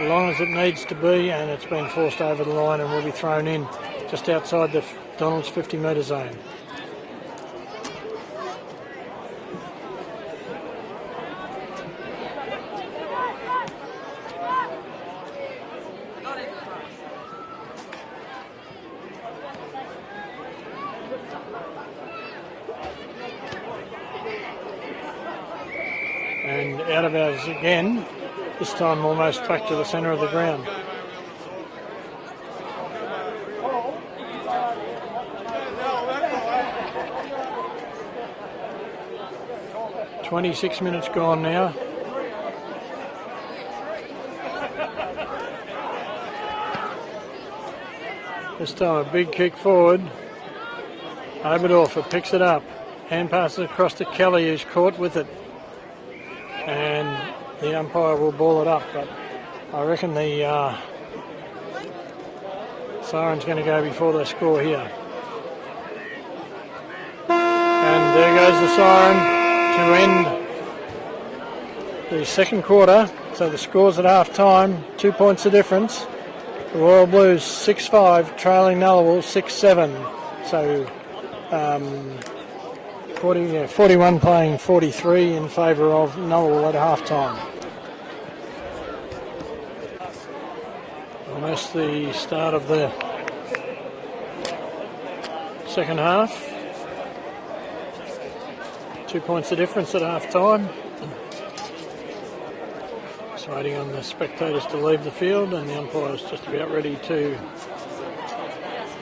S1: long as it needs to be, and it's been forced over the line and will be thrown in just outside the Donald's 50 metre zone. And out of ours again, this time almost back to the centre of the ground. "26 minutes gone now. This time a big kick forward. Oberdorfer picks it up. Hand passes across to Kelly, who's caught with it. And the umpire will ball it up, but I reckon the siren's going to go before they score here. And there goes the siren to end the second quarter. So the score's at half time, 2 points the difference. The Royal Blues 6-5, trailing Nullawil 6-7. So 41 playing 43 in favour of Nullawil at half time. Almost the start of the second half. 2 points the difference at half time. Just waiting on the spectators to leave the field, and the umpire's just about ready to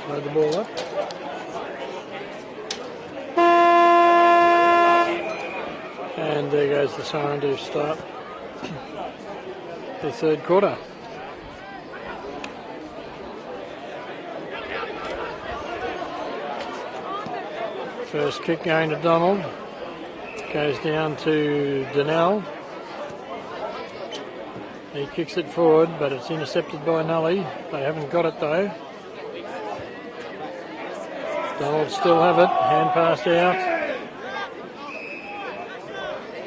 S1: throw the ball up. And there goes the siren to start the third quarter. First kick going to Donald. Goes down to Donnell. He kicks it forward, but it's intercepted by Nully. They haven't got it though. Donald still have it. Hand passed out.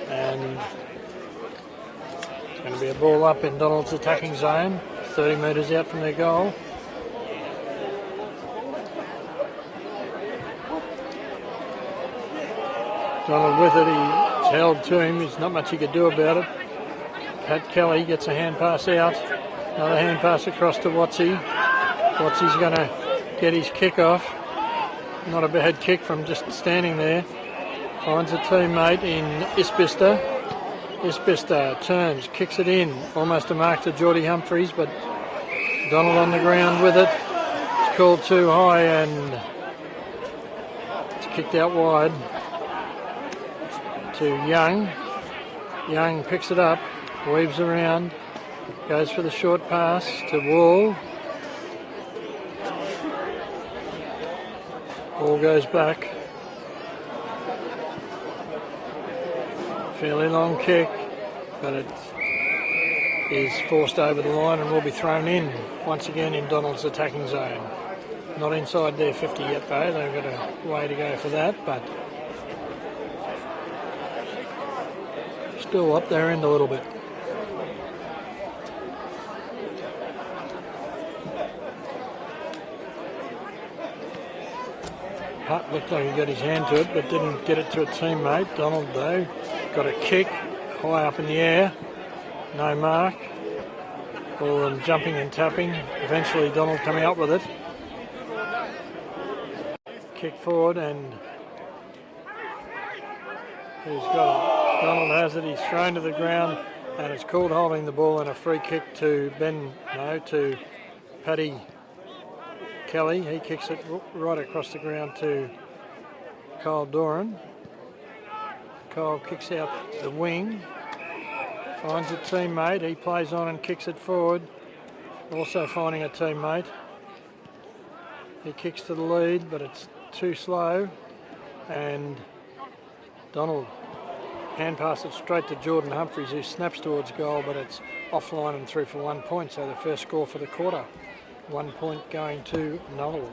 S1: And it's going to be a ball up in Donald's attacking zone. 30 metres out from their goal. Donald with it, he's held to him, there's not much he could do about it. Pat Kelly gets a hand pass out, another hand pass across to Watsy. Watsy's going to get his kick off. Not a bad kick from just standing there. Finds a teammate in Isbister. Isbister turns, kicks it in, almost a mark to Geordie Humphreys, but Donald on the ground with it. It's called too high and it's kicked out wide to Young. Young picks it up, weaves around, goes for the short pass to Wall. Wall goes back. Fairly long kick, but it is forced over the line and will be thrown in once again in Donald's attacking zone. Not inside their 50 yet though, they've got a way to go for that, but still up their end a little bit. Hutt looked like he got his hand to it, but didn't get it to a teammate. Donald though got a kick high up in the air, no mark. All them jumping and tapping. Eventually Donald coming up with it. Kick forward and Who's got it? Donald has it. He's thrown to the ground, and it's called holding the ball and a free kick to to Paddy Kelly. He kicks it right across the ground to Kyle Doran. Kyle kicks out the wing, finds a teammate. He plays on and kicks it forward, also finding a teammate. He kicks to the lead, but it's too slow, and Donald hand passes it straight to Jordan Humphries, who snaps towards goal, but it's offline and through for 1 point. So the first score for the quarter, 1 point going to Nullawil.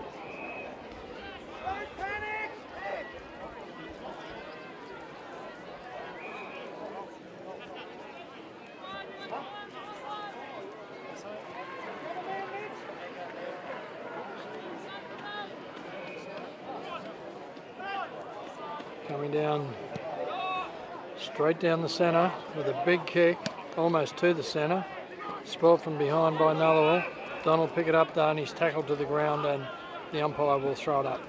S1: Coming down, straight down the centre with a big kick, almost to the centre. Spoilt from behind by Nullawil. Donald pick it up though, and he's tackled to the ground, and the umpire will throw it up.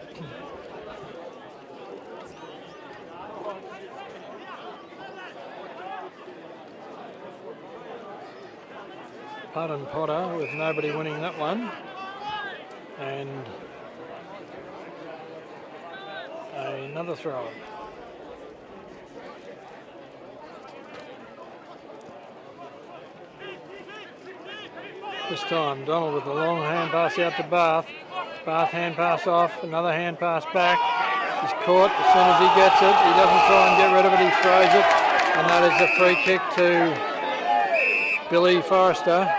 S1: Putt and Potter with nobody winning that one. And another throw. This time Donald with a long hand pass out to Bath. Bath hand pass off, another hand pass back. He's caught as soon as he gets it. He doesn't try and get rid of it, he throws it. And that is a free kick to Billy Forrester.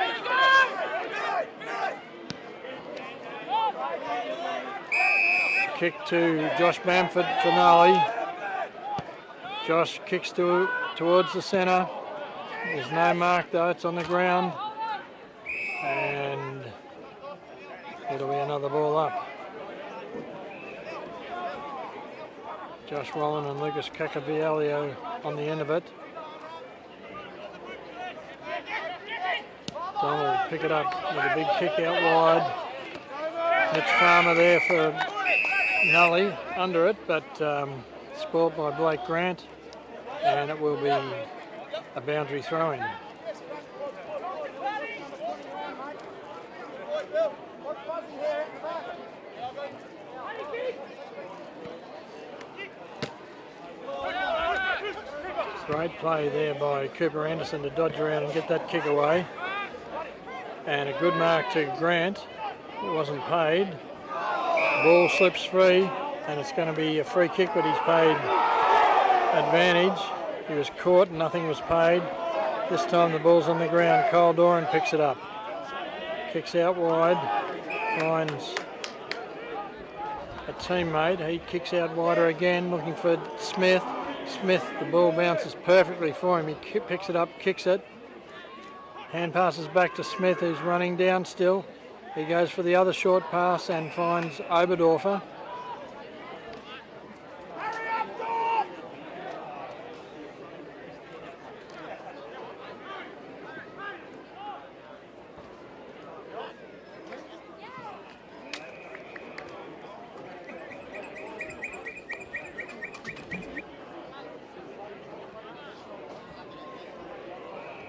S1: Kick to Josh Bamford finale. Josh kicks towards the centre. There's no mark though, it's on the ground. And it'll be another ball up. Josh Wallen and Lucas Cacavialio on the end of it. Donald will pick it up with a big kick out wide. Mitch Farmer there for Nully under it, but spoilt by Blake Grant, and it will be a boundary throw-in. Great play there by Cooper Anderson to dodge around and get that kick away. And a good mark to Grant. It wasn't paid. Ball slips free, and it's going to be a free kick, but he's paid advantage. He was caught and nothing was paid. This time the ball's on the ground. Kyle Doran picks it up. Kicks out wide. Finds a teammate. He kicks out wider again, looking for Smith. Smith, the ball bounces perfectly for him. He picks it up, kicks it. Hand passes back to Smith, who's running down still. He goes for the other short pass and finds Oberdorfer.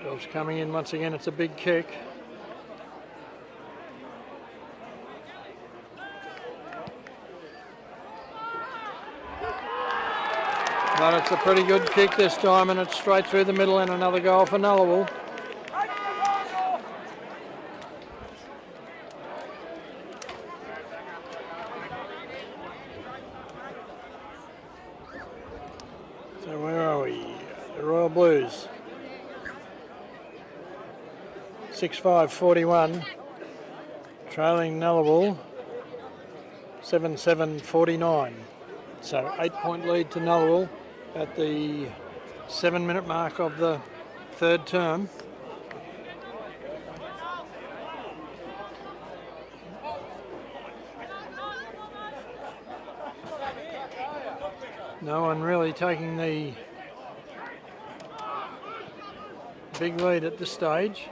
S1: Dobbs coming in once again, it's a big kick. But it's a pretty good kick this time, and it's straight through the middle, and another goal for Nullawil. So where are we? The Royal Blues. 6-5-41, trailing Nullawil 7-7-49. So 8-point lead to Nullawil at the 7-minute mark of the third term. No one really taking the big lead at this stage.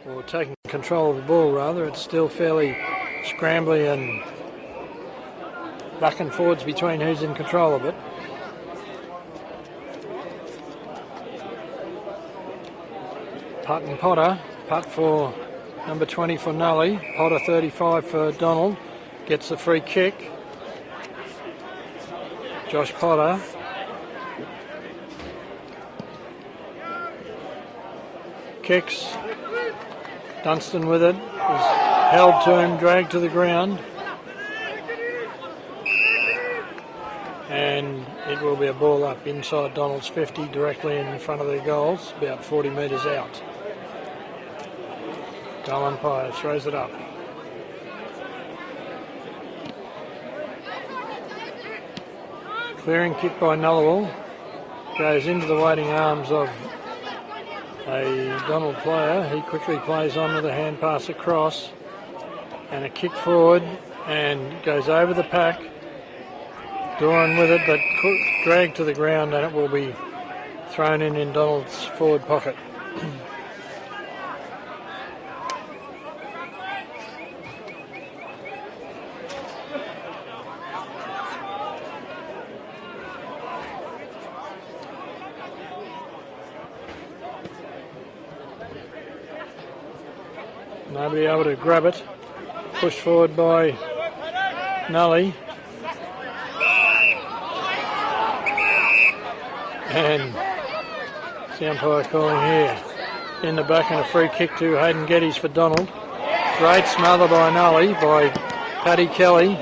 S1: Or taking control of the ball rather. It's still fairly scrambly and back and forwards between who's in control of it. Putt and Potter. Putt for number 20 for Nully. Potter 35 for Donald. Gets the free kick. Josh Potter. Kicks. Dunstan with it. Is held to him, dragged to the ground. And it will be a ball up inside Donald's 50, directly in front of their goals, about 40 metres out. Goal umpire throws it up. Clearing kick by Nullawil. Goes into the waiting arms of a Donald player. He quickly plays on with a hand pass across. And a kick forward and goes over the pack. Doran with it, but dragged to the ground, and it will be thrown in Donald's forward pocket. Nobody able to grab it. Pushed forward by Nully. And the umpire calling here. In the back and a free kick to Hayden Geddes for Donald. Great smother by Nully by Paddy Kelly.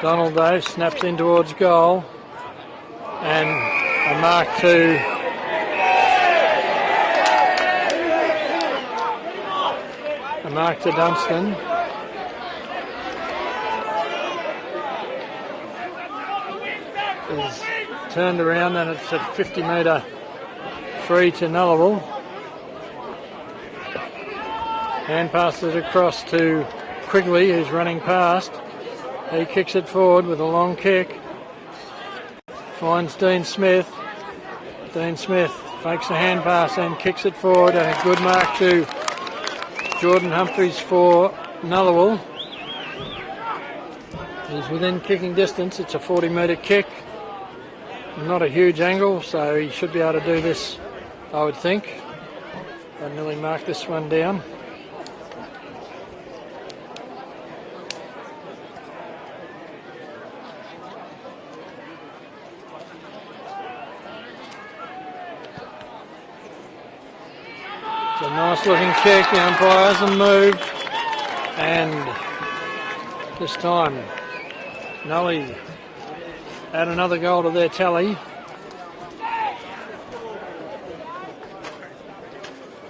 S1: Donald though snaps in towards goal. And a mark to Dunstan. Is turned around and it's a 50-metre free to Nullawil. Hand passes it across to Quigley, who's running past. He kicks it forward with a long kick. Finds Dean Smith. Dean Smith fakes a hand pass and kicks it forward, and a good mark to Jordan Humphries for Nullawil. He's within kicking distance. It's a 40-metre kick. Not a huge angle, so he should be able to do this, I would think. I nearly marked this one down. It's a nice looking kick. The umpire hasn't moved. And this time, Nully add another goal to their tally.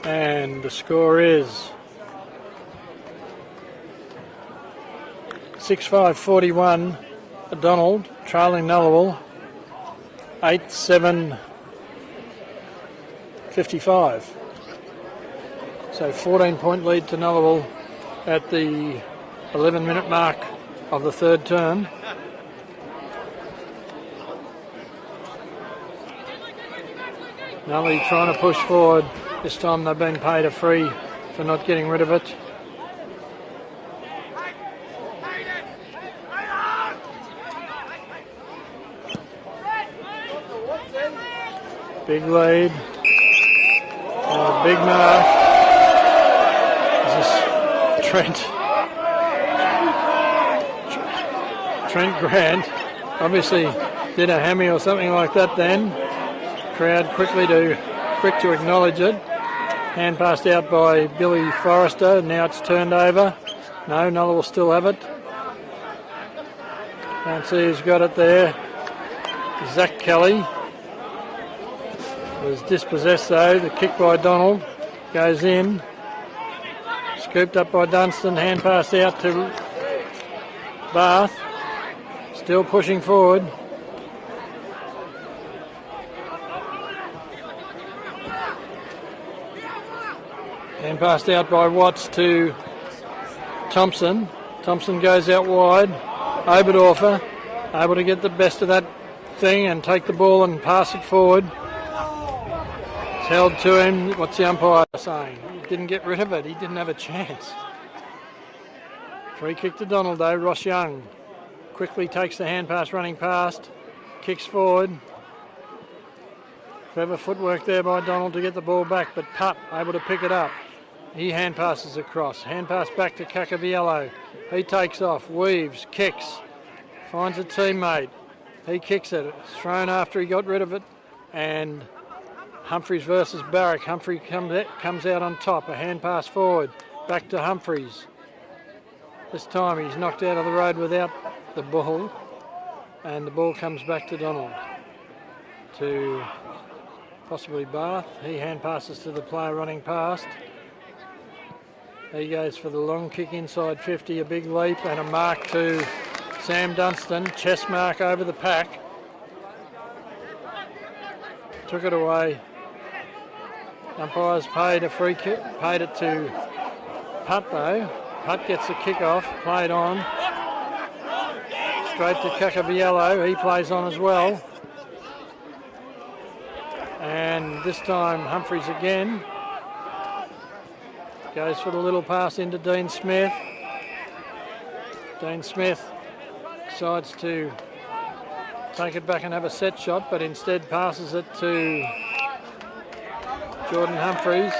S1: And the score is 6-5-41 Donald, trailing Nullawil 8-7-55. So 14-point lead to Nullawil at the 11-minute mark of the third term. Nully trying to push forward. This time they've been paid a free for not getting rid of it. Big lead. Big mark. This is Trent Grant. Obviously did a hammy or something like that then. Crowd quick to acknowledge it. Hand passed out by Billy Forrester. Now it's turned over. No, Nullawil will still have it. Can't see who's got it there. Zach Kelly was dispossessed though. The kick by Donald goes in. Scooped up by Dunstan. Hand passed out to Bath. Still pushing forward. And passed out by Watts to Thompson. Thompson goes out wide. Oberdorfer able to get the best of that thing and take the ball and pass it forward. It's held to him. What's the umpire saying? He didn't get rid of it. He didn't have a chance. Free kick to Donald though. Ross Young quickly takes the hand pass running past. Kicks forward. Clever footwork there by Donald to get the ball back, but Putt able to pick it up. He hand passes across. Hand pass back to Cacaviello. He takes off, weaves, kicks, finds a teammate. He kicks it. It's thrown after he got rid of it. And Humphreys versus Barrick. Humphrey comes out on top. A hand pass forward. Back to Humphreys. This time he's knocked out of the road without the ball. And the ball comes back to Donald. To possibly Bath. He hand passes to the player running past. He goes for the long kick inside 50, a big leap and a mark to Sam Dunstan. Chest mark over the pack. Took it away. Umpires paid a free kick, paid it to Putt though. Putt gets the kick off, played on. Straight to Cacaviello, he plays on as well. And this time Humphreys again. Goes for the little pass into Dean Smith. Dean Smith decides to take it back and have a set shot, but instead passes it to Jordan Humphreys.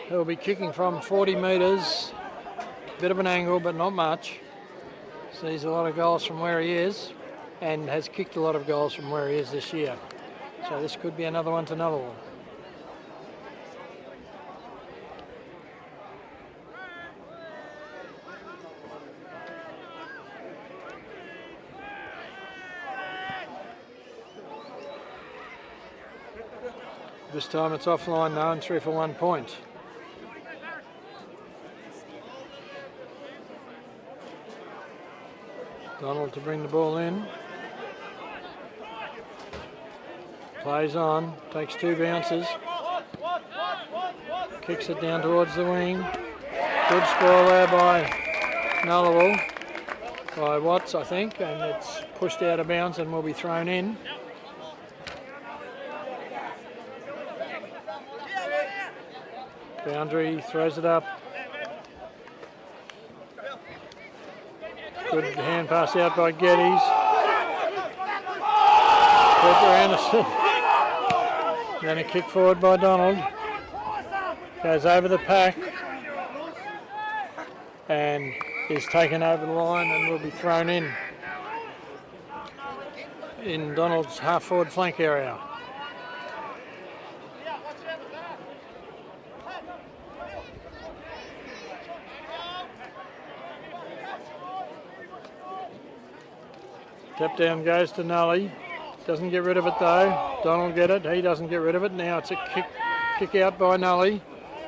S1: He'll be kicking from 40 metres. Bit of an angle, but not much. Sees a lot of goals from where he is and has kicked a lot of goals from where he is this year. So this could be another one to Nullawil. This time it's offline now and 3 for 1 point. Donald to bring the ball in. Plays on, takes 2 bounces. Kicks it down towards the wing. Good spoil there by Nullawil. By Watts, I think, and it's pushed out of bounds and will be thrown in. Boundary, throws it up. Good hand pass out by Geddes. Walker Anderson. Then a kick forward by Donald. Goes over the pack. And is taken over the line and will be thrown in Donald's half forward flank area. Step down goes to Nully. Doesn't get rid of it though. Donald get it. He doesn't get rid of it. Now it's a kick out by Nully.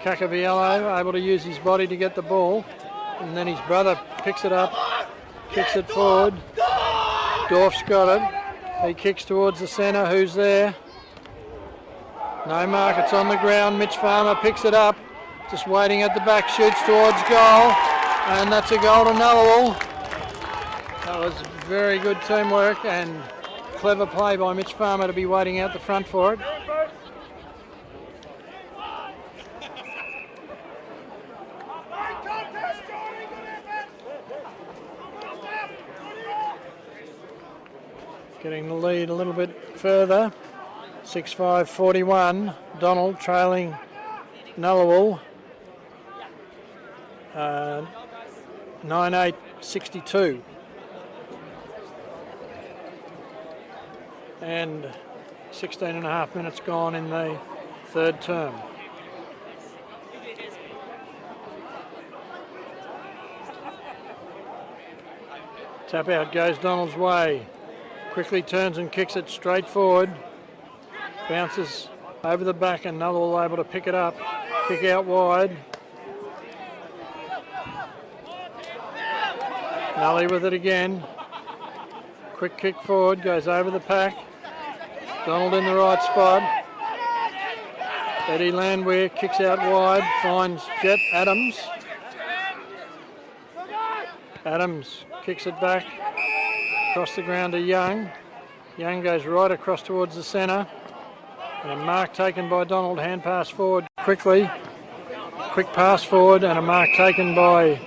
S1: Cacaviello able to use his body to get the ball. And then his brother picks it up, kicks it forward. Dorf's got it. He kicks towards the centre. Who's there? No mark. It's on the ground. Mitch Farmer picks it up. Just waiting at the back. Shoots towards goal. And that's a goal to Nullawil. That was very good teamwork and clever play by Mitch Farmer to be waiting out the front for it. Getting the lead a little bit further. 6-5-41. Donald trailing Nullawil. 9-8-62. And 16 and a half minutes gone in the third term. Tap out goes Donald's way. Quickly turns and kicks it straight forward. Bounces over the back and Nullawil able to pick it up. Kick out wide. Nully with it again. Quick kick forward, goes over the pack. Donald in the right spot. Eddie Landwehr kicks out wide, finds Jet Adams. Adams kicks it back across the ground to Young. Young goes right across towards the centre. And a mark taken by Donald, hand pass forward quickly. Quick pass forward and a mark taken by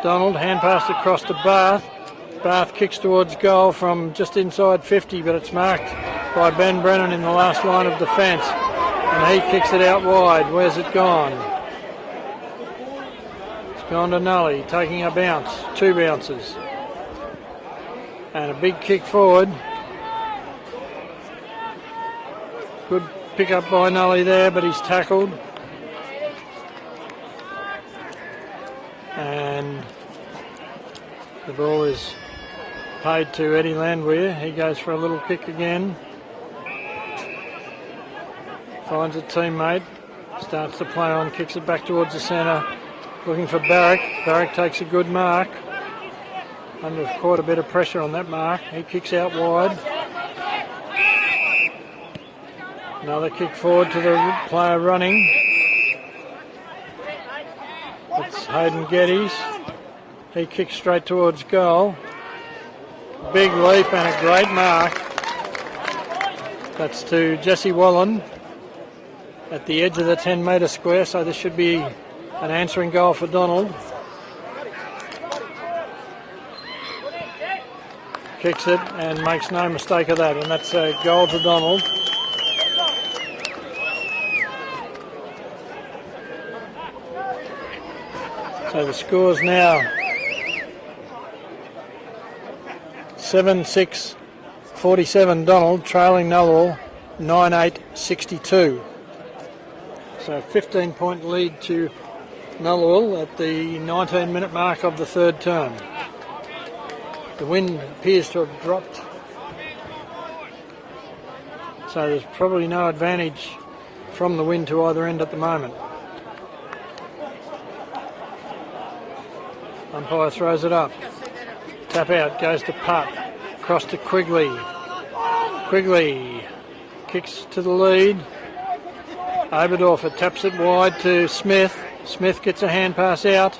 S1: Donald, hand pass across to Bath. Bath kicks towards goal from just inside 50, but it's marked by Ben Brennan in the last line of defence. And he kicks it out wide. Where's it gone? It's gone to Nully, taking a bounce. 2 bounces. And a big kick forward. Good pick up by Nully there, but he's tackled. And the ball is paid to Eddie Landwehr. He goes for a little kick again. Finds a teammate. Starts to play on, kicks it back towards the centre. Looking for Barrack. Barrack takes a good mark. Under quite a bit of pressure on that mark. He kicks out wide. Another kick forward to the player running. It's Hayden Geddes. He kicks straight towards goal. Big leap and a great mark. That's to Jesse Wallen at the edge of the 10-metre square, so this should be an answering goal for Donald. Kicks it and makes no mistake of that, and that's a goal to Donald. So the score's now 7-6-47 Donald, trailing Nullawil 9-8-62. So 15-point lead to Nullawil at the 19-minute mark of the third term. The wind appears to have dropped, so there's probably no advantage from the wind to either end at the moment. Umpire throws it up. Tap out, goes to Putt. Across to Quigley. Quigley kicks to the lead. Oberdorfer taps it wide to Smith. Smith gets a hand pass out.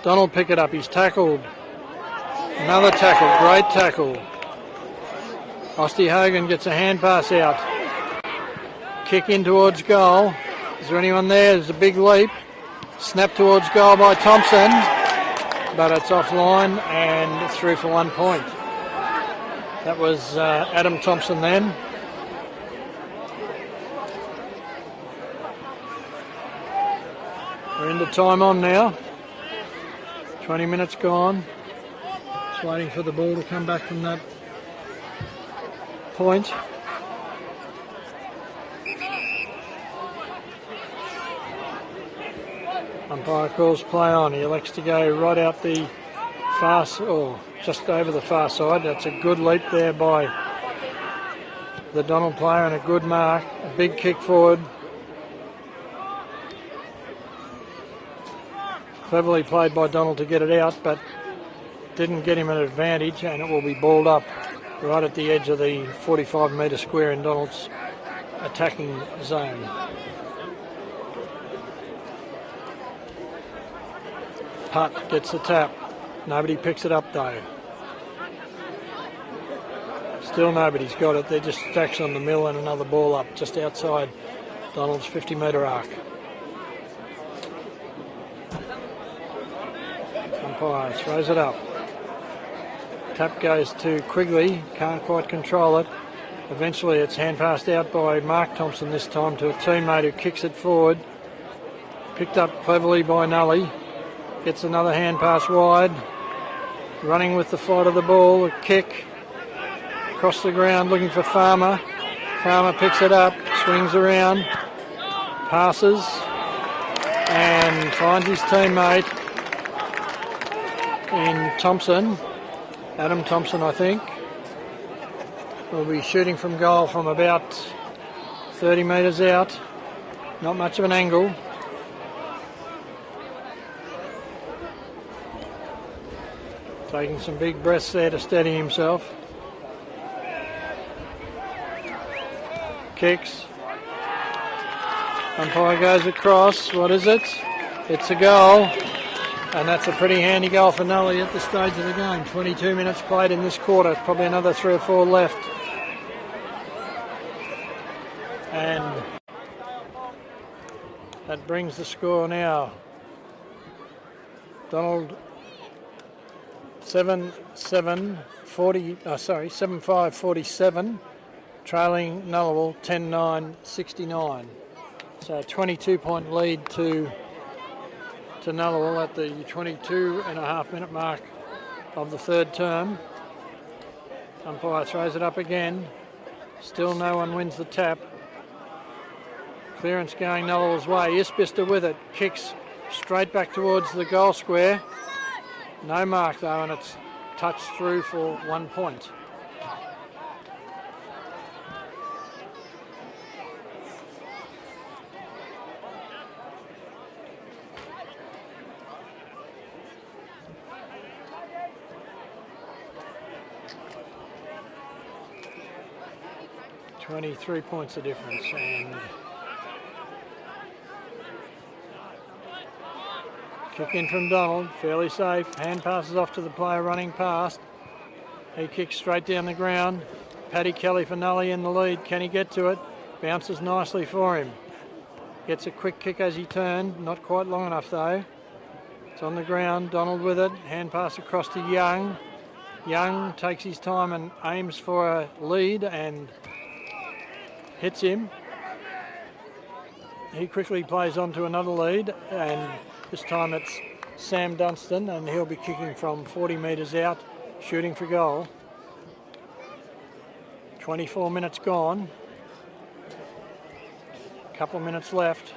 S1: Donald pick it up, he's tackled. Another tackle, great tackle. Osty Hogan gets a hand pass out. Kick in towards goal. Is there anyone there? There's a big leap. Snap towards goal by Thompson. But it's offline and through for 1 point. That was Adam Thompson then. We're into time on now. 20 minutes gone. Just waiting for the ball to come back from that point. Umpire calls play on. He elects to go right out the far, or just over the far side. That's a good leap there by the Donald player and a good mark. A big kick forward. Cleverly played by Donald to get it out, but didn't get him an advantage, and it will be balled up right at the edge of the 45-metre square in Donald's attacking zone. Putt gets the tap. Nobody picks it up though. Still nobody's got it. They're just stacks on the mill and another ball up just outside Donald's 50-metre arc. Umpire throws it up. Tap goes to Quigley. Can't quite control it. Eventually it's hand passed out by Mark Thompson this time to a teammate who kicks it forward. Picked up cleverly by Nully. Gets another hand pass wide. Running with the flight of the ball. A kick across the ground looking for Farmer. Farmer picks it up. Swings around. Passes. And finds his teammate in Thompson. Adam Thompson, I think. Will be shooting from goal from about 30 metres out. Not much of an angle. Taking some big breaths there to steady himself. Kicks. Umpire goes across. What is it? It's a goal. And that's a pretty handy goal for Nully at this stage of the game. 22 minutes played in this quarter. Probably another 3 or 4 left. And that brings the score now. Donald 7-5-47, trailing Nullawil 10-9-69. So 22-point lead to Nullawil at the 22.5-minute mark of the third term. Umpire throws it up again. Still no one wins the tap. Clearance going Nullawil's way. Isbister with it. Kicks straight back towards the goal square. No mark though, and it's touched through for 1 point. $23 points the difference, and kick in from Donald, fairly safe. Hand passes off to the player running past. He kicks straight down the ground. Paddy Kelly for Nully in the lead. Can he get to it? Bounces nicely for him. Gets a quick kick as he turned. Not quite long enough though. It's on the ground. Donald with it. Hand pass across to Young. Young takes his time and aims for a lead and hits him. He quickly plays on to another lead, and this time it's Sam Dunstan, and he'll be kicking from 40 metres out, shooting for goal. 24 minutes gone. Couple of minutes left.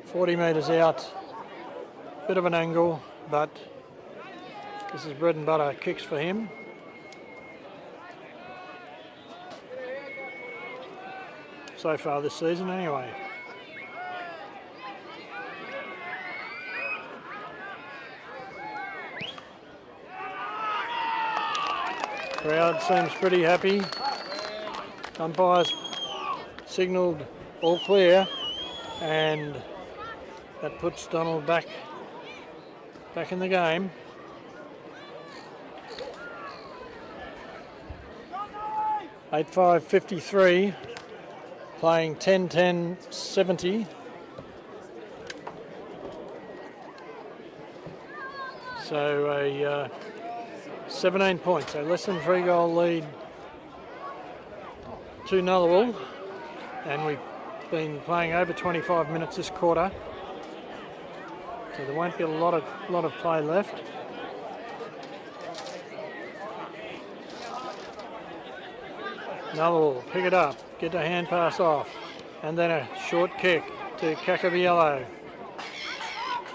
S1: 40 metres out. Bit of an angle, but this is bread and butter kicks for him. So far this season anyway. Crowd seems pretty happy. Umpires signalled all clear, and that puts Donald back in the game. (8:5:53). Playing 10-10-70. So a 17 points, so less than 3 goal lead to Nullawil, and we've been playing over 25 minutes this quarter, so there won't be a lot of play left. Nullawil pick it up, get the hand pass off, and then a short kick to Cacabiello.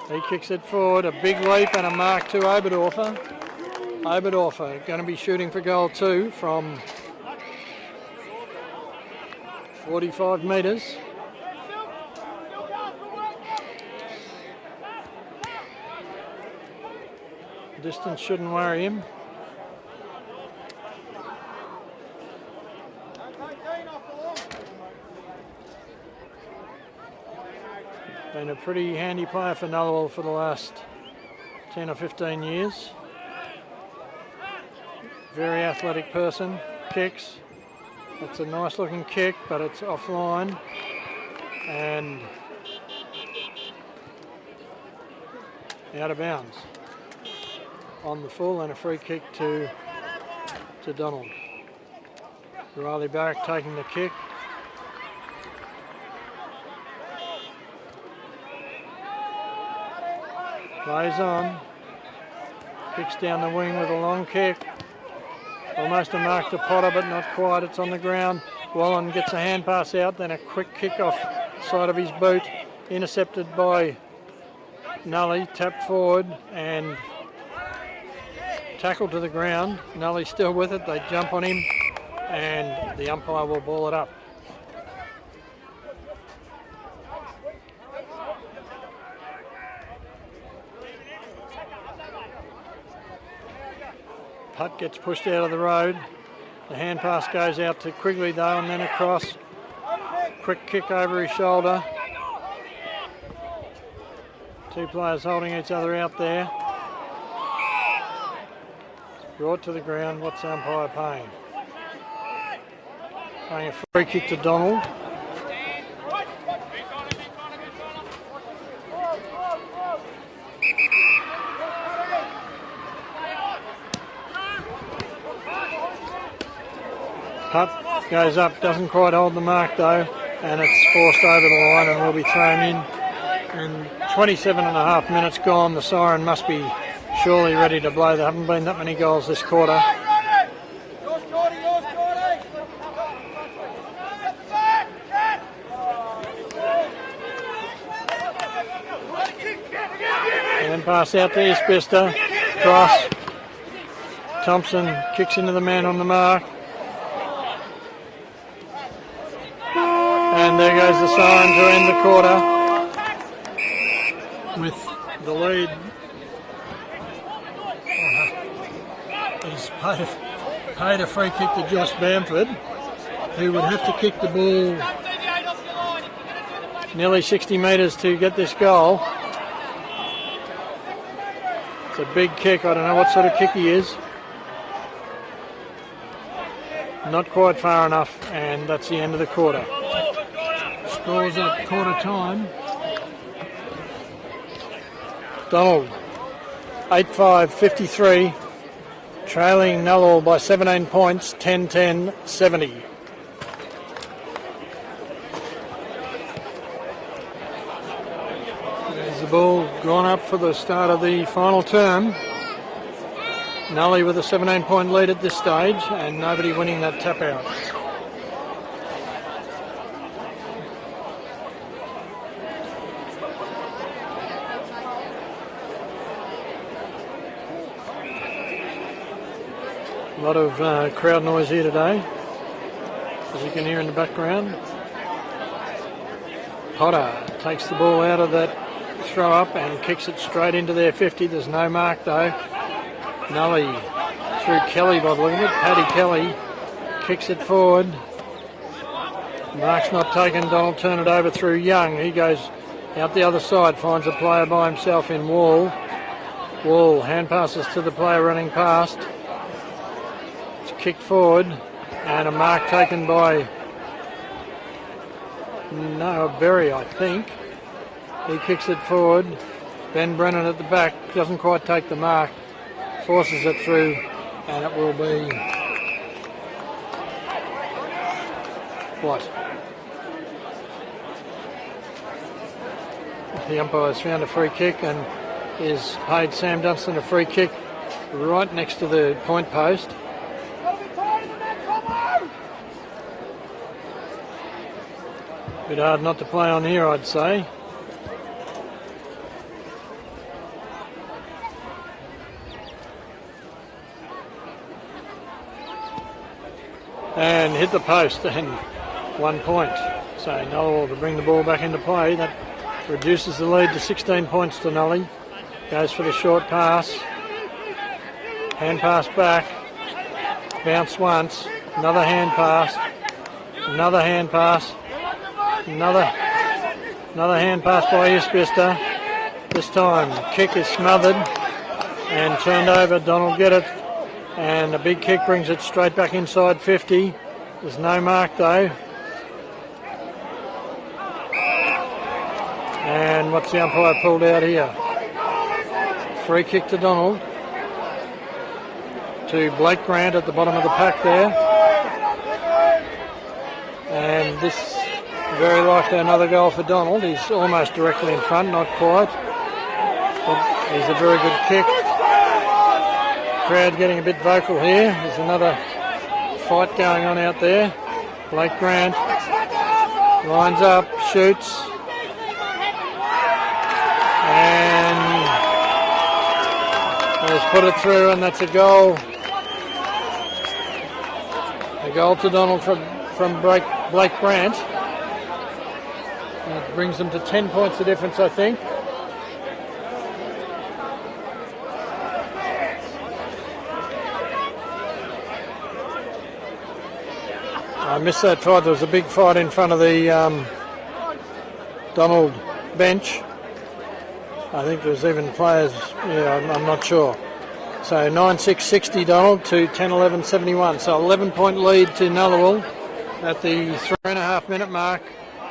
S1: He kicks it forward, a big leap and a mark to Oberdorfer. Oberdorfer going to be shooting for goal too from 45 metres. Distance shouldn't worry him. Been a pretty handy player for Nullawil for the last 10 or 15 years. Very athletic person, kicks. It's a nice looking kick, but it's offline. And out of bounds. On the full, and a free kick to Donald. Riley Barrack taking the kick. Plays on, kicks down the wing with a long kick. Almost a mark to Potter, but not quite. It's on the ground. Wallen gets a hand pass out, then a quick kick off side of his boot, intercepted by Nully, tapped forward and tackled to the ground. Nully's still with it. They jump on him, and the umpire will ball it up. Putt gets pushed out of the road. The hand pass goes out to Quigley though, and then across. Quick kick over his shoulder. Two players holding each other out there. Brought to the ground. What's the umpire paying? Paying a free kick to Donald. Putt goes up, doesn't quite hold the mark though, and it's forced over the line and will be thrown in. And 27.5 minutes gone, the siren must be surely ready to blow. There haven't been that many goals this quarter. And pass out to Isbister, cross. Thompson kicks into the man on the mark. And there goes the siren to end the quarter. With the lead. He's paid a free kick to Josh Bamford, who would have to kick the ball nearly 60 metres to get this goal. It's a big kick. I don't know what sort of kick he is. Not quite far enough, and that's the end of the quarter. Scores at quarter time. Donald, 8-5-53, trailing Nullawil by 17 points, 10-10-70. There's the ball gone up for the start of the final term. Nully with a 17-point lead at this stage, and nobody winning that tap out. A lot of crowd noise here today, as you can hear in the background. Potter takes the ball out of that throw up and kicks it straight into their 50. There's no mark though. Nully through Kelly by the look of it. Paddy Kelly kicks it forward. Mark's not taken. Donald turn it over through Young. He goes out the other side, finds a player by himself in Wall. Wall hand passes to the player running past. It's kicked forward and a mark taken by Noah Berry, I think. He kicks it forward. Ben Brennan at the back doesn't quite take the mark. Forces it through, and it will be what? The umpire's found a free kick and is paid Sam Dunstan a free kick right next to the point post. Bit hard not to play on here, I'd say. And hit the post and 1 point. So Nullawil to bring the ball back into play. That reduces the lead to 16 points to Nully. Goes for the short pass. Hand pass back. Bounce once. Another hand pass. Another hand pass. Another hand pass by Isbister. This time kick is smothered and turned over. Donald get it. And a big kick brings it straight back inside 50. There's no mark though. And what's the umpire pulled out here? Free kick to Donald. To Blake Grant at the bottom of the pack there. And this very likely another goal for Donald. He's almost directly in front, not quite. But he's a very good kick. Crowd getting a bit vocal here. There's another fight going on out there. Blake Grant lines up, shoots, and has put it through, and that's a goal. A goal to Donald from Blake Grant. That brings them to 10 points of difference, I think. I missed that fight. There was a big fight in front of the Donald bench. I think there was even players, I'm not sure. So 9-6-60 Donald to 10-11-71. So 11-point lead to Nullawil at the 3.5 minute mark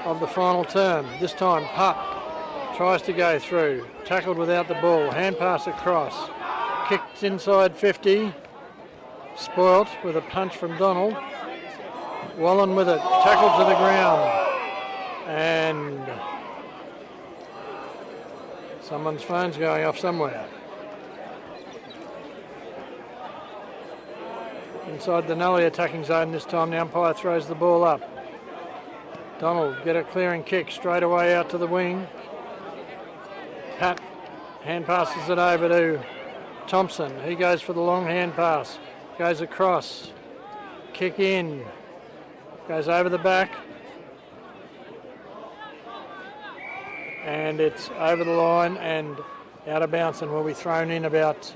S1: of the final term. This time Putt tries to go through. Tackled without the ball. Hand pass across. Kicked inside 50. Spoilt with a punch from Donald. Wallen with it, tackled to the ground, and someone's phone's going off somewhere. Inside the Nullawil attacking zone this time, the umpire throws the ball up. Donald get a clearing kick straight away out to the wing. Pat hand passes it over to Thompson. He goes for the long hand pass, goes across, kick in, goes over the back, and it's over the line and out of bounds and will be thrown in about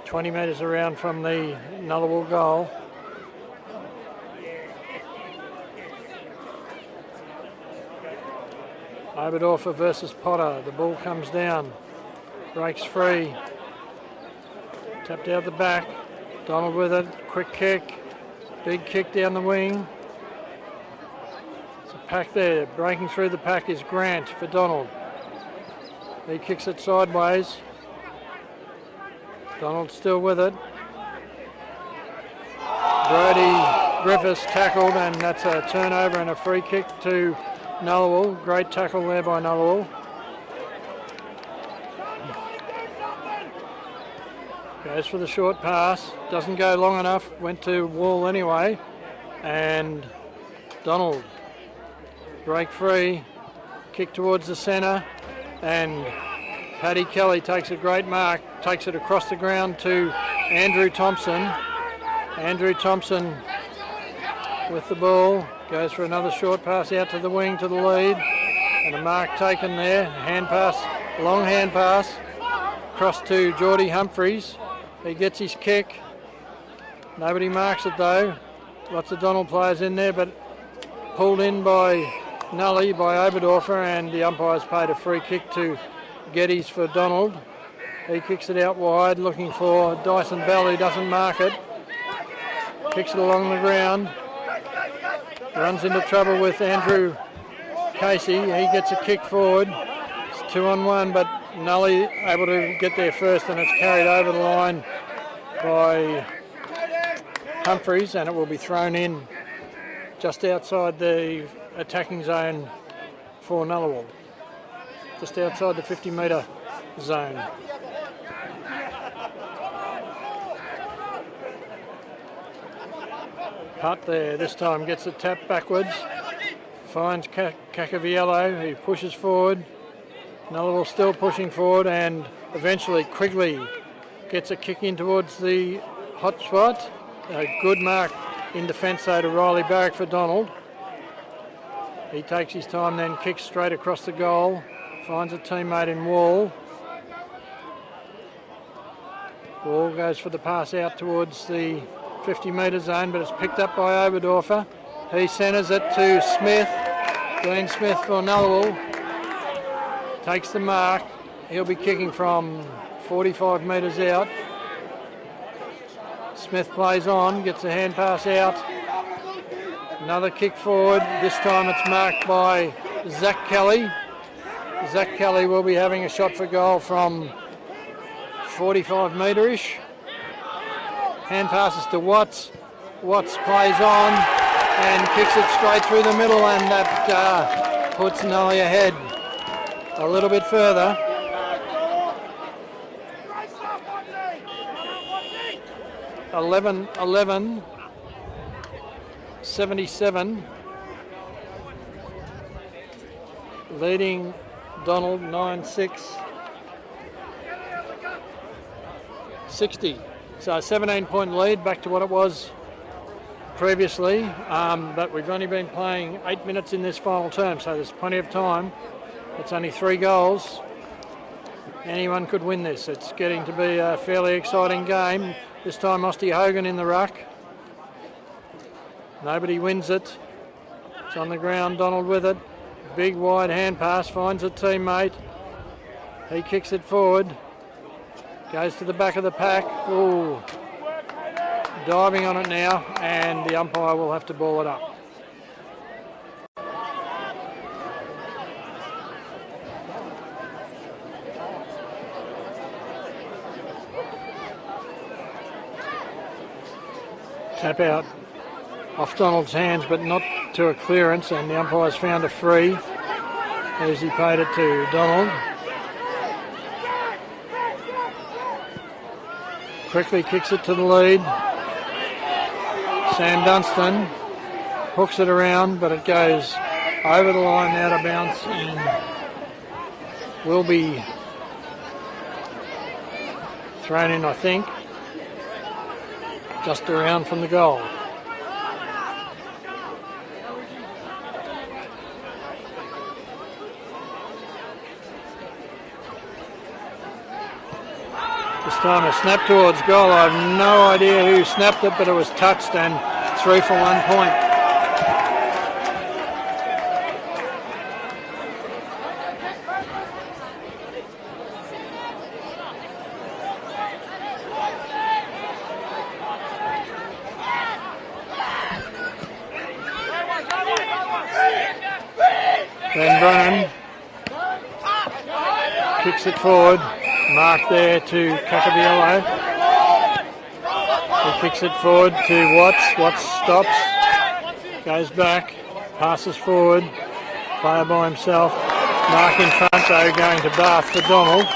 S1: 20 metres around from the Nullawil goal. Oberdorfer versus Potter. The ball comes down, breaks free, tapped out the back. Donald with it, quick kick, big kick down the wing. There's a pack there. Breaking through the pack is Grant for Donald. He kicks it sideways. Donald still with it. Brody Griffiths tackled, and that's a turnover and a free kick to Nullawil. Great tackle there by Nullawil. Goes for the short pass. Doesn't go long enough. Went to Wall anyway. And Donald break free. Kick towards the centre. And Paddy Kelly takes a great mark. Takes it across the ground to Andrew Thompson. Andrew Thompson with the ball. Goes for another short pass out to the wing to the lead. And a mark taken there. Hand pass, long hand pass. Across to Geordie Humphreys. He gets his kick. Nobody marks it though. Lots of Donald players in there, but pulled in by Nully, by Oberdorfer, and the umpires paid a free kick to Geddes for Donald. He kicks it out wide, looking for Dyson Bell, who doesn't mark it. Kicks it along the ground. Runs into trouble with Andrew Casey. He gets a kick forward. It's 2-on-1, but Nully able to get there first, and it's carried over the line by Humphreys, and it will be thrown in just outside the attacking zone for Nullawil, just outside the 50-metre zone. Putt there, this time gets it tapped backwards, finds Cacaviello, who pushes forward. Nullawil still pushing forward, and eventually Quigley gets a kick in towards the hot spot. A good mark in defence though to Riley Barrack for Donald. He takes his time, then kicks straight across the goal, finds a teammate in Wall. Wall goes for the pass out towards the 50-metre zone, but it's picked up by Oberdorfer. He centres it to Smith, Glenn Smith for Nullawil. Takes the mark. He'll be kicking from 45 metres out. Smith plays on, gets a hand pass out. Another kick forward. This time it's marked by Zach Kelly. Zach Kelly will be having a shot for goal from 45 metre-ish. Hand passes to Watts. Watts plays on and kicks it straight through the middle, and that puts Nully ahead a little bit further. (11-11) 77. Leading Donald 9-6. 60. So 17-point lead, back to what it was previously. But we've only been playing 8 minutes in this final term, so there's plenty of time. It's only 3 goals. Anyone could win this. It's getting to be a fairly exciting game. This time Osty Hogan in the ruck. Nobody wins it. It's on the ground, Donald with it. Big wide hand pass, finds a teammate. He kicks it forward. Goes to the back of the pack. Ooh. Diving on it now, and the umpire will have to ball it up. Tap out off Donald's hands, but not to a clearance, and the umpire's found a free as he paid it to Donald. Quickly kicks it to the lead. Sam Dunstan hooks it around, but it goes over the line, out of bounds, and will be thrown in, I think, just around from the goal. This time a snap towards goal. I have no idea who snapped it, but it was touched and 3 for 1 point. Ben Brennan kicks it forward. Mark there to Cacabiello. He kicks it forward to Watts. Watts stops, goes back, passes forward. Player by himself. Mark in front though, going to Bath for Donald.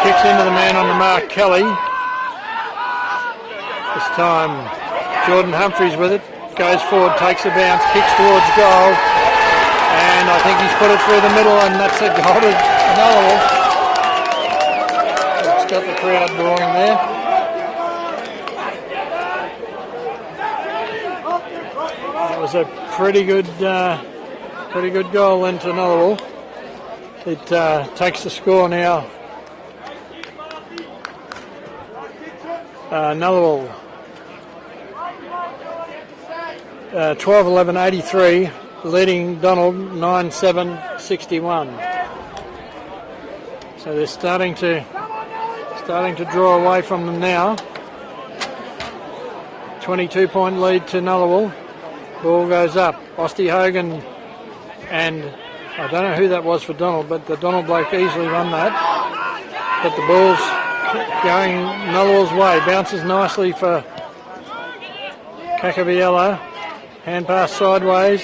S1: Kicks into the man on the mark, Kelly. This time Jordan Humphries with it, goes forward, takes a bounce, kicks towards goal, and I think he's put it through the middle, and that's a goal to Nullawil. It's got the crowd roaring there. That was a pretty good goal into Nullawil. It takes the score now. Nullawil 12-11-83, leading Donald 9-7-61. So they're starting to draw away from them now. 22-point lead to Nullawil. Ball goes up. Osty Hogan, and I don't know who that was for Donald, but the Donald bloke easily won that. But the ball's going Nullawil's way. Bounces nicely for Cacabiello. Hand pass sideways.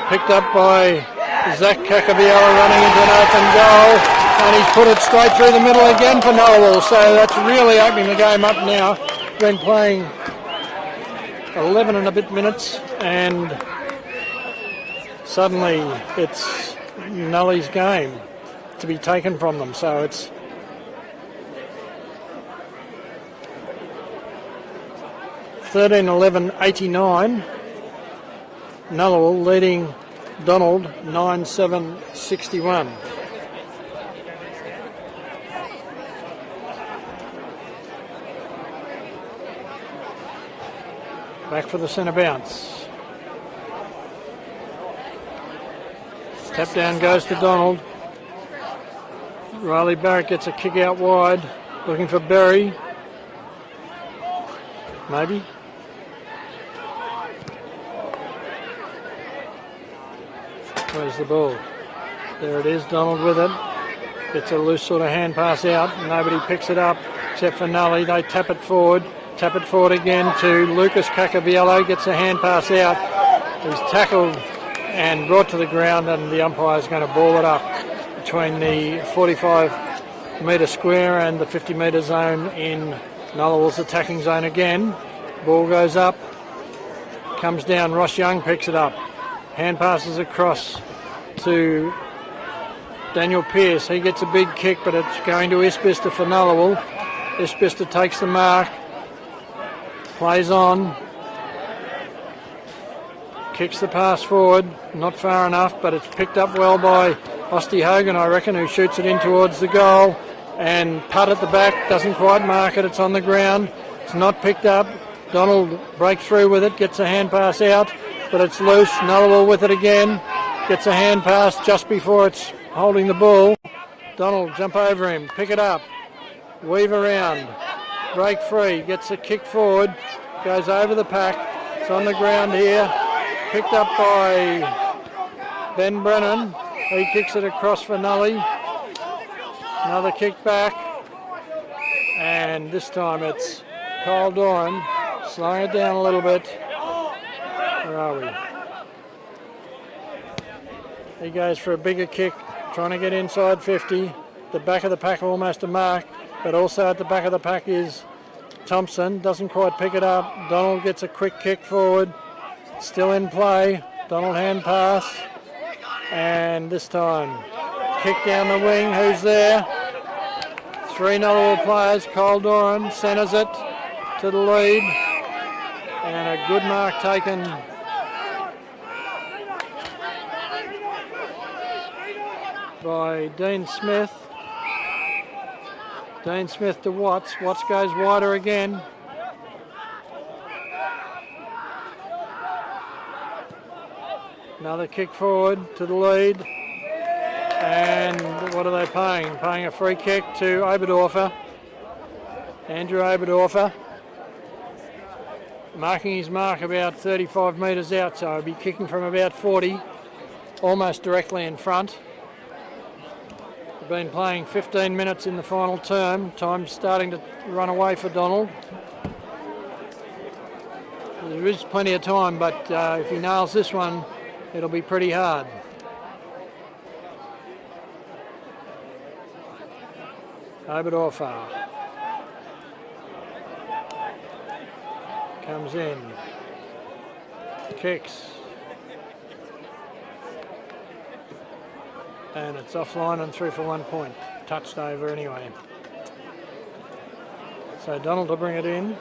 S1: Picked up by Zach Cacabiello, running into an open goal. And he's put it straight through the middle again for Nullawil. So that's really opening the game up now. Been playing 11 and a bit minutes, and suddenly it's Nully's game to be taken from them. So it's (13-11-89). Nullawil leading Donald 9-7-61. Back for the centre bounce. Tap down goes to Donald. Riley Barrett gets a kick out wide, looking for Berry. Maybe. Where's the ball? There it is, Donald with it. Gets a loose sort of hand pass out. Nobody picks it up except for Nully. They tap it forward again to Lucas Cacabiello. Gets a hand pass out. He's tackled and brought to the ground, and the umpire's going to ball it up between the 45-metre square and the 50-metre zone in Nullawil's attacking zone again. Ball goes up, comes down. Ross Young picks it up. Hand passes across to Daniel Pearce. He gets a big kick, but it's going to Isbister for Nullawil. Isbister takes the mark, plays on, kicks the pass forward, not far enough, but it's picked up well by Osty Hogan, I reckon, who shoots it in towards the goal, and putt at the back, doesn't quite mark it, it's on the ground, it's not picked up. Donald breaks through with it, gets a hand pass out, but it's loose. Nullawil with it again, gets a hand pass just before it's holding the ball. Donald jump over him, pick it up, weave around, break free, gets a kick forward, goes over the pack, it's on the ground here, picked up by Ben Brennan, he kicks it across for Nully. Another kick back. And this time it's Kyle Doran slowing it down a little bit. Where are we? He goes for a bigger kick, trying to get inside 50. The back of the pack almost a mark, but also at the back of the pack is Thompson. Doesn't quite pick it up. Donald gets a quick kick forward. Still in play. Donald hand pass. And this time, kick down the wing. Who's there? 3 Nullawil players. Kyle Doran centres it to the lead. And a good mark taken by Dean Smith. Dean Smith to Watts. Watts goes wider again. Another kick forward to the lead. And what are they paying? Paying a free kick to Oberdorfer. Andrew Oberdorfer. Marking his mark about 35 metres out, so he'll be kicking from about 40, almost directly in front. We've been playing 15 minutes in the final term. Time's starting to run away for Donald. There is plenty of time, but if he nails this one, it'll be pretty hard. Oberdorfer comes in, kicks, and it's offline and through for 1 point. Touched over anyway. So Donald to bring it in.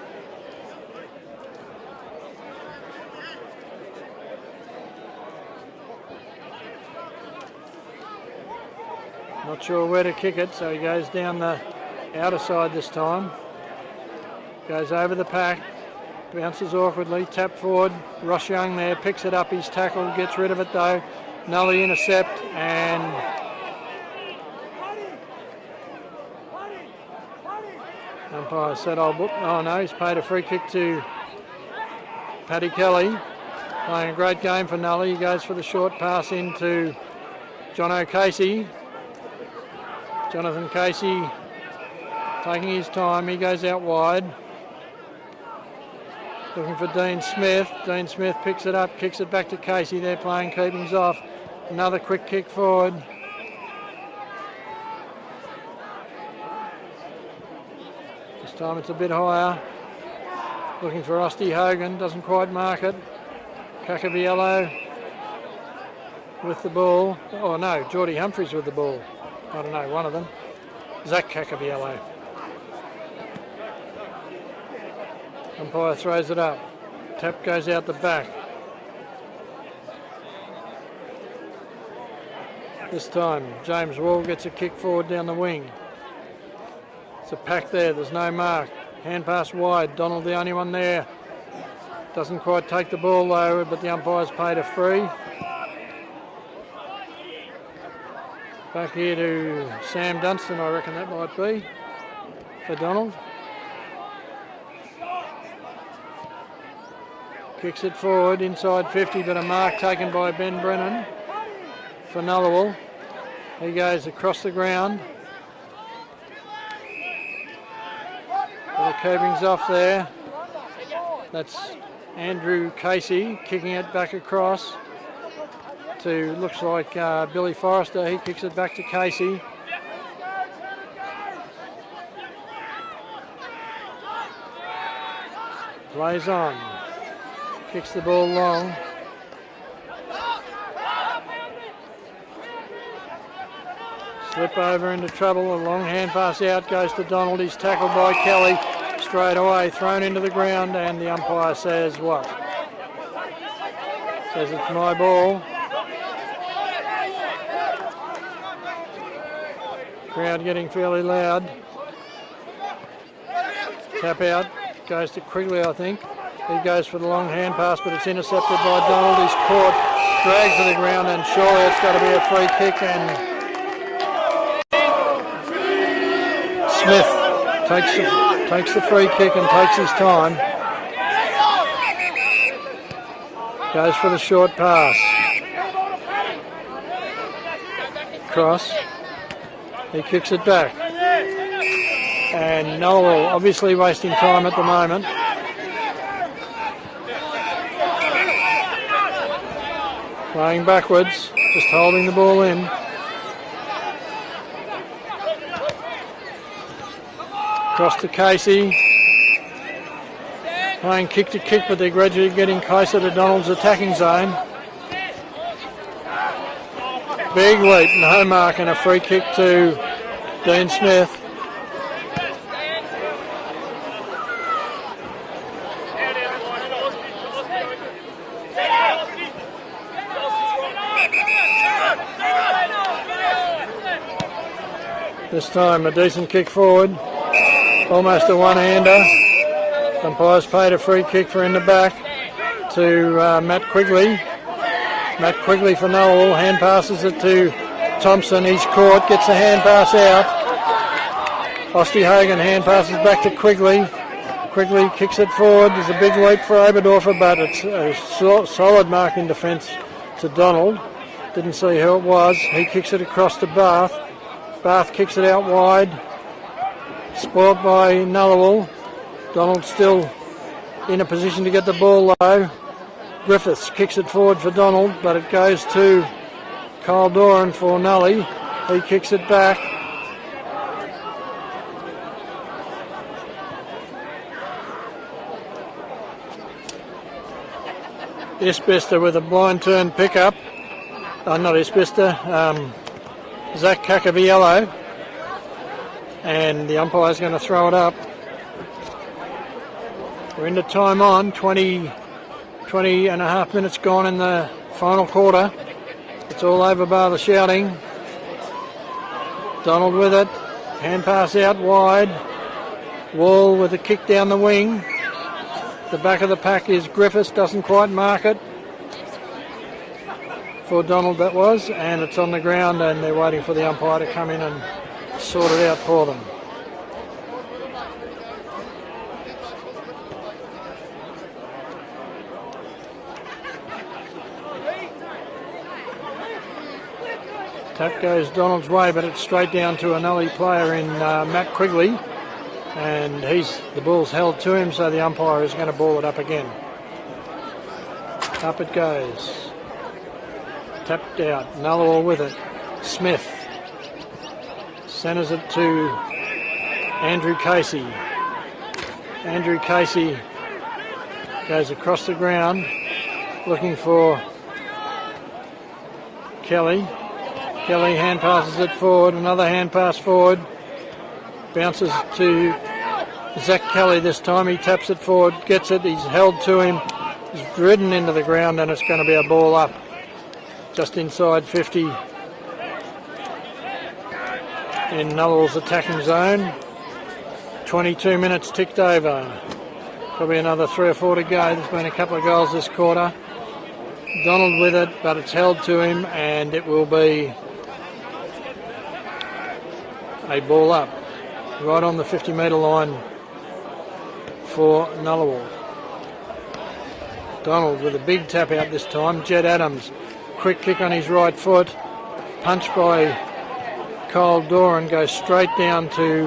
S1: Not sure where to kick it, so he goes down the outer side this time. Goes over the pack, bounces awkwardly, tap forward. Ross Young there, picks it up, he's tackled, gets rid of it though. Nully intercept, and umpire said, oh no, he's paid a free kick to Paddy Kelly. Playing a great game for Nully. He goes for the short pass into John O'Casey. Jonathan Casey taking his time, he goes out wide. Looking for Dean Smith. Dean Smith picks it up, kicks it back to Casey. They're playing keepings off. Another quick kick forward. This time it's a bit higher. Looking for Rusty Hogan, doesn't quite mark it. Cacabiello with the ball. Oh no, Geordie Humphries with the ball. I don't know, one of them. Zach Cacabiello. Umpire throws it up. Tap goes out the back. This time, James Wall gets a kick forward down the wing. It's a pack there, there's no mark. Hand pass wide, Donald the only one there. Doesn't quite take the ball though, but the umpire's paid a free. Back here to Sam Dunstan, I reckon that might be, for Donald. Kicks it forward, inside 50, but a mark taken by Ben Brennan for Nullawil. He goes across the ground. The keeping's off there. That's Andrew Casey kicking it back across to, looks like Billy Forrester. He kicks it back to Casey. Plays on. Kicks the ball long. Slip over into trouble. A long hand pass out goes to Donald. He's tackled by Kelly straight away. Thrown into the ground, and the umpire says what? Says it's my ball. Crowd getting fairly loud. Tap out. Goes to Quigley, I think. He goes for the long hand pass, but it's intercepted by Donald. He's caught, dragged to the ground, and surely it's got to be a free kick. And Smith takes the free kick and takes his time. Goes for the short pass. across. He kicks it back. And Nullawil obviously wasting time at the moment. Playing backwards, just holding the ball in. Across to Casey. Playing kick to kick, but they're gradually getting closer to Donald's attacking zone. Big leap, no mark, and a free kick to Dean Smith. This time a decent kick forward, almost a one-hander. Umpires paid a free kick for in the back to Matt Quigley. Matt Quigley for Nullawil, hand passes it to Thompson. He's caught, gets the hand pass out. Osterhagen hand passes back to Quigley. Quigley kicks it forward. There's a big leap for Oberdorfer, but it's a solid mark in defence to Donald. Didn't see who it was. He kicks it across to Bath. Bath kicks it out wide. Spoilt by Nullawil. Donald still in a position to get the ball low. Griffiths kicks it forward for Donald, but it goes to Kyle Doran for Nully. He kicks it back. Isbister with a blind turn pickup. Not Isbister, Zach Cacaviello. And the umpire's going to throw it up. We're into time on, 20 and a half minutes gone in the final quarter. It's all over bar the shouting. Donald with it, hand pass out wide. Wall with a kick down the wing. The back of the pack is Griffiths, doesn't quite mark it. For Donald that was, and it's on the ground and they're waiting for the umpire to come in and sort it out for them. Tap goes Donald's way, but it's straight down to a Nully player in Matt Quigley, and the ball's held to him, so the umpire is going to ball it up again. Up it goes. Tapped out. Nullawil with it. Smith centres it to Andrew Casey. Andrew Casey goes across the ground looking for Kelly. Kelly hand passes it forward, another hand pass forward. Bounces to Zach Kelly this time. He taps it forward, gets it, he's held to him. He's ridden into the ground and it's going to be a ball up. Just inside 50 in Nullawil's attacking zone. 22 minutes ticked over. Probably another 3 or 4 to go. There's been a couple of goals this quarter. Donald with it, but it's held to him and it will be a ball up right on the 50-metre line for Nullawil. Donald with a big tap out this time. Jed Adams, quick kick on his right foot, punch by Kyle Doran, goes straight down to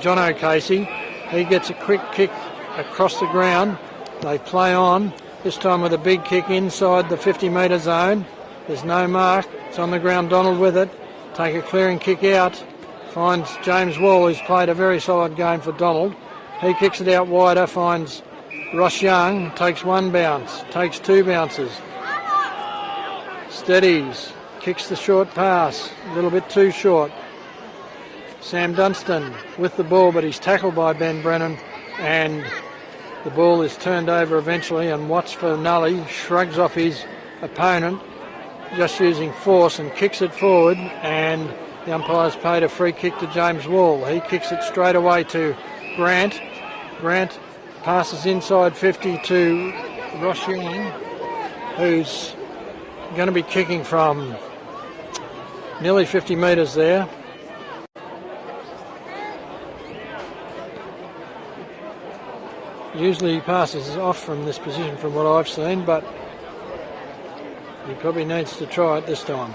S1: John O'Casey. He gets a quick kick across the ground. They play on, this time with a big kick inside the 50-metre zone. There's no mark, it's on the ground. Donald with it, take a clearing kick out, finds James Wall, who's played a very solid game for Donald. He kicks it out wider, finds Ross Young, takes one bounce, takes 2 bounces. Steadies, kicks the short pass, a little bit too short. Sam Dunstan with the ball, but he's tackled by Ben Brennan and the ball is turned over eventually, and Watts for Nully shrugs off his opponent just using force and kicks it forward, and the umpire's paid a free kick to James Wall. He kicks it straight away to Grant. Grant passes inside 50 to Ross Young, who's going to be kicking from nearly 50 metres there. Usually he passes off from this position from what I've seen, but he probably needs to try it this time.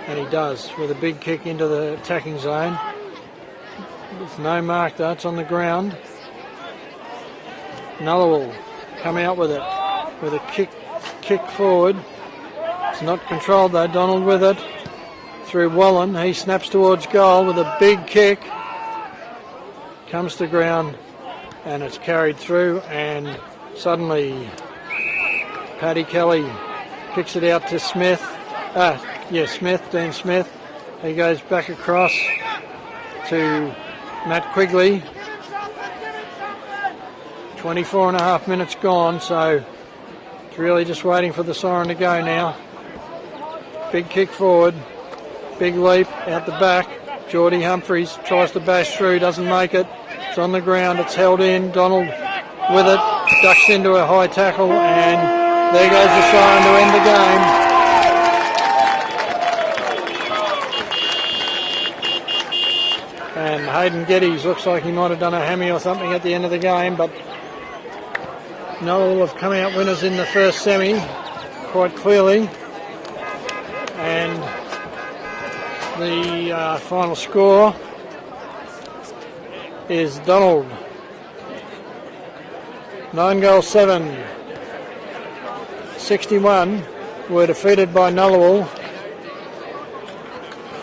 S1: And he does, with a big kick into the attacking zone. There's no mark though, it's on the ground. Nullawil come out with it, with a kick forward. It's not controlled though, Donald with it. Through Wallen, he snaps towards goal with a big kick. Comes to ground and it's carried through, and suddenly Paddy Kelly kicks it out to Smith. Dean Smith. He goes back across to Matt Quigley. 24 and a half minutes gone, so it's really just waiting for the siren to go now. Big kick forward, big leap out the back. Geordie Humphries tries to bash through, doesn't make it. It's on the ground, it's held in. Donald with it, ducks into a high tackle, and there goes the siren to end the game. And Hayden Geddes looks like he might have done a hammy or something at the end of the game, but Nullawil have come out winners in the first semi quite clearly. And the final score is Donald 9-7, 61 were defeated by Nullawil.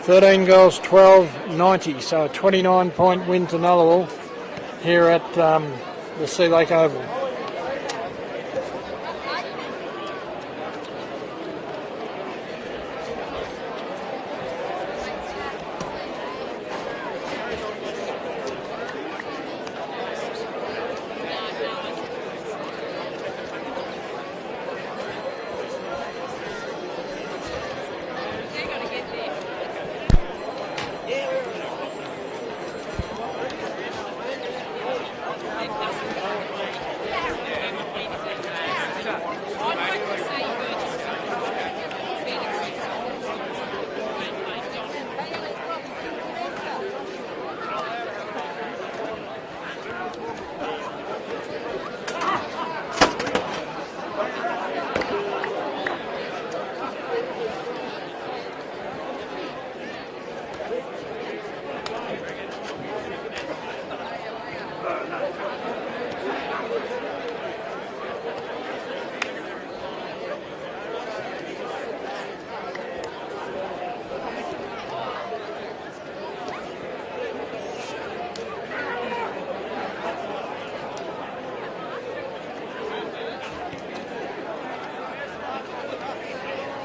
S1: 13 goals, 12-90, so a 29-point win to Nullawil here at the Sea Lake Oval.